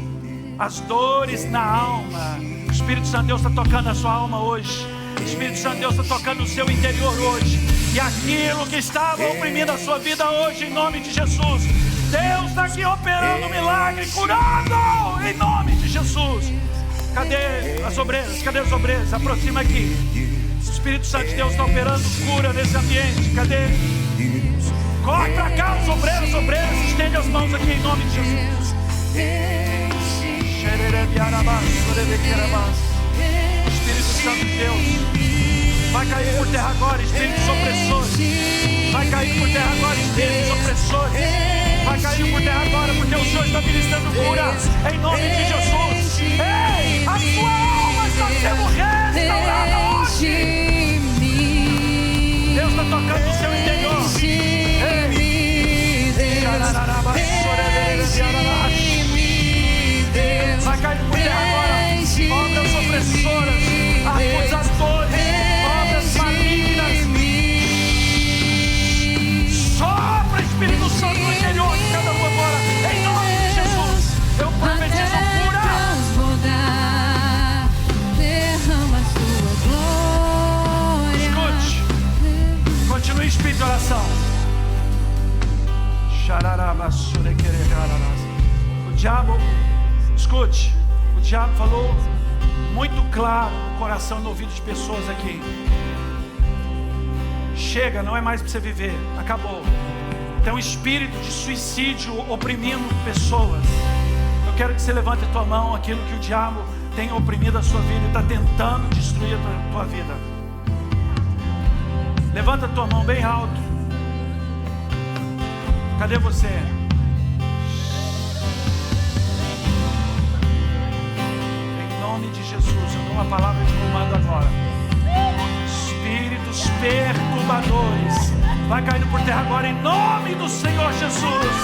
as dores na alma, o Espírito Santo de Deus está tocando a sua alma hoje. O Espírito Santo de Deus está tocando o seu interior hoje. E aquilo que estava oprimindo a sua vida hoje, em nome de Jesus, Deus está aqui operando um milagre, curando, em nome de Jesus. Cadê as obreiras? Cadê as obreiras? Aproxima aqui. O Espírito Santo de Deus está operando cura nesse ambiente. Cadê? Corre para cá, os obreiros, estende as mãos aqui em nome de Jesus. Espírito Santo de Deus, vai cair por terra agora, espíritos opressores. Vai cair por terra agora, espíritos opressores. Vai cair por terra agora, porque o Senhor está ministrando cura em nome de Jesus. Ei, a sua alma está sendo restaurada hoje. Deus está tocando o seu interior. Vai cair por terra agora, obras opressoras, acusadores, obras malignas. Sopra, Espírito Santo, no interior de cada um agora, em nome de Jesus. Eu profetizo cura. Escute, continue em espírito de oração. O diabo, escute, o diabo falou muito claro no coração e no ouvido de pessoas aqui. Chega, não é mais para você viver, acabou. Tem um espírito de suicídio oprimindo pessoas. Eu quero que você levante a tua mão, aquilo que o diabo tem oprimido a sua vida e está tentando destruir a tua vida. Levanta a tua mão bem alto. Cadê você? Em nome de Jesus, eu dou uma palavra de comando agora. Espíritos perturbadores, vai caindo por terra agora, em nome do Senhor Jesus.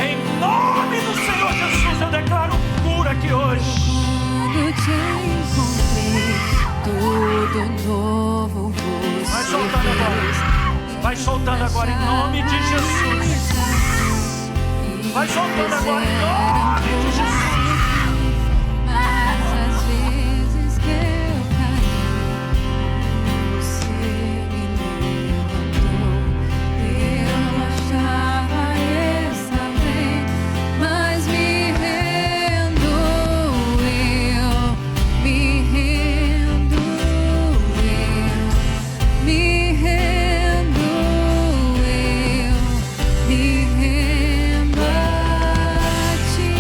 Em nome do Senhor Jesus, eu declaro cura aqui hoje. Quando te encontrei, tudo novo você vai soltando agora. Vai soltando agora em nome de Jesus. Vai soltando agora em nome de Jesus. Mas às vezes que eu caí, você me levantou. Eu não achava essa vez, mas me rendo, eu me rendo, eu me rendo. Me rendo a ti.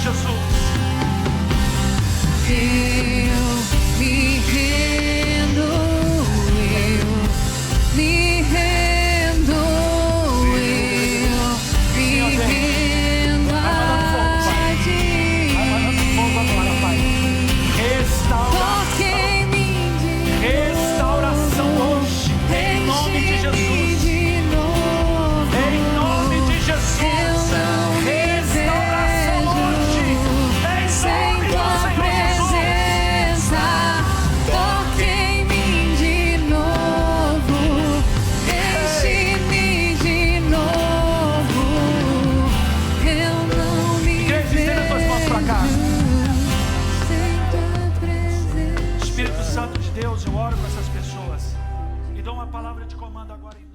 Jesus. Eu me rendo, eu me rendo, eu me rendo a ti. Toque em mim de Restauração hoje, em nome de Jesus. de novo. Em nome de Jesus. Eu não me Restauração hoje, em sem nome do tua Senhor Jesus. presença, toque em mim de novo, enche-me de novo. Eu não me Igreja, estenda tuas mãos pra cá. vejo sem tua presença. Espírito Santo de Deus, eu oro para essas pessoas e dou uma palavra de comando agora em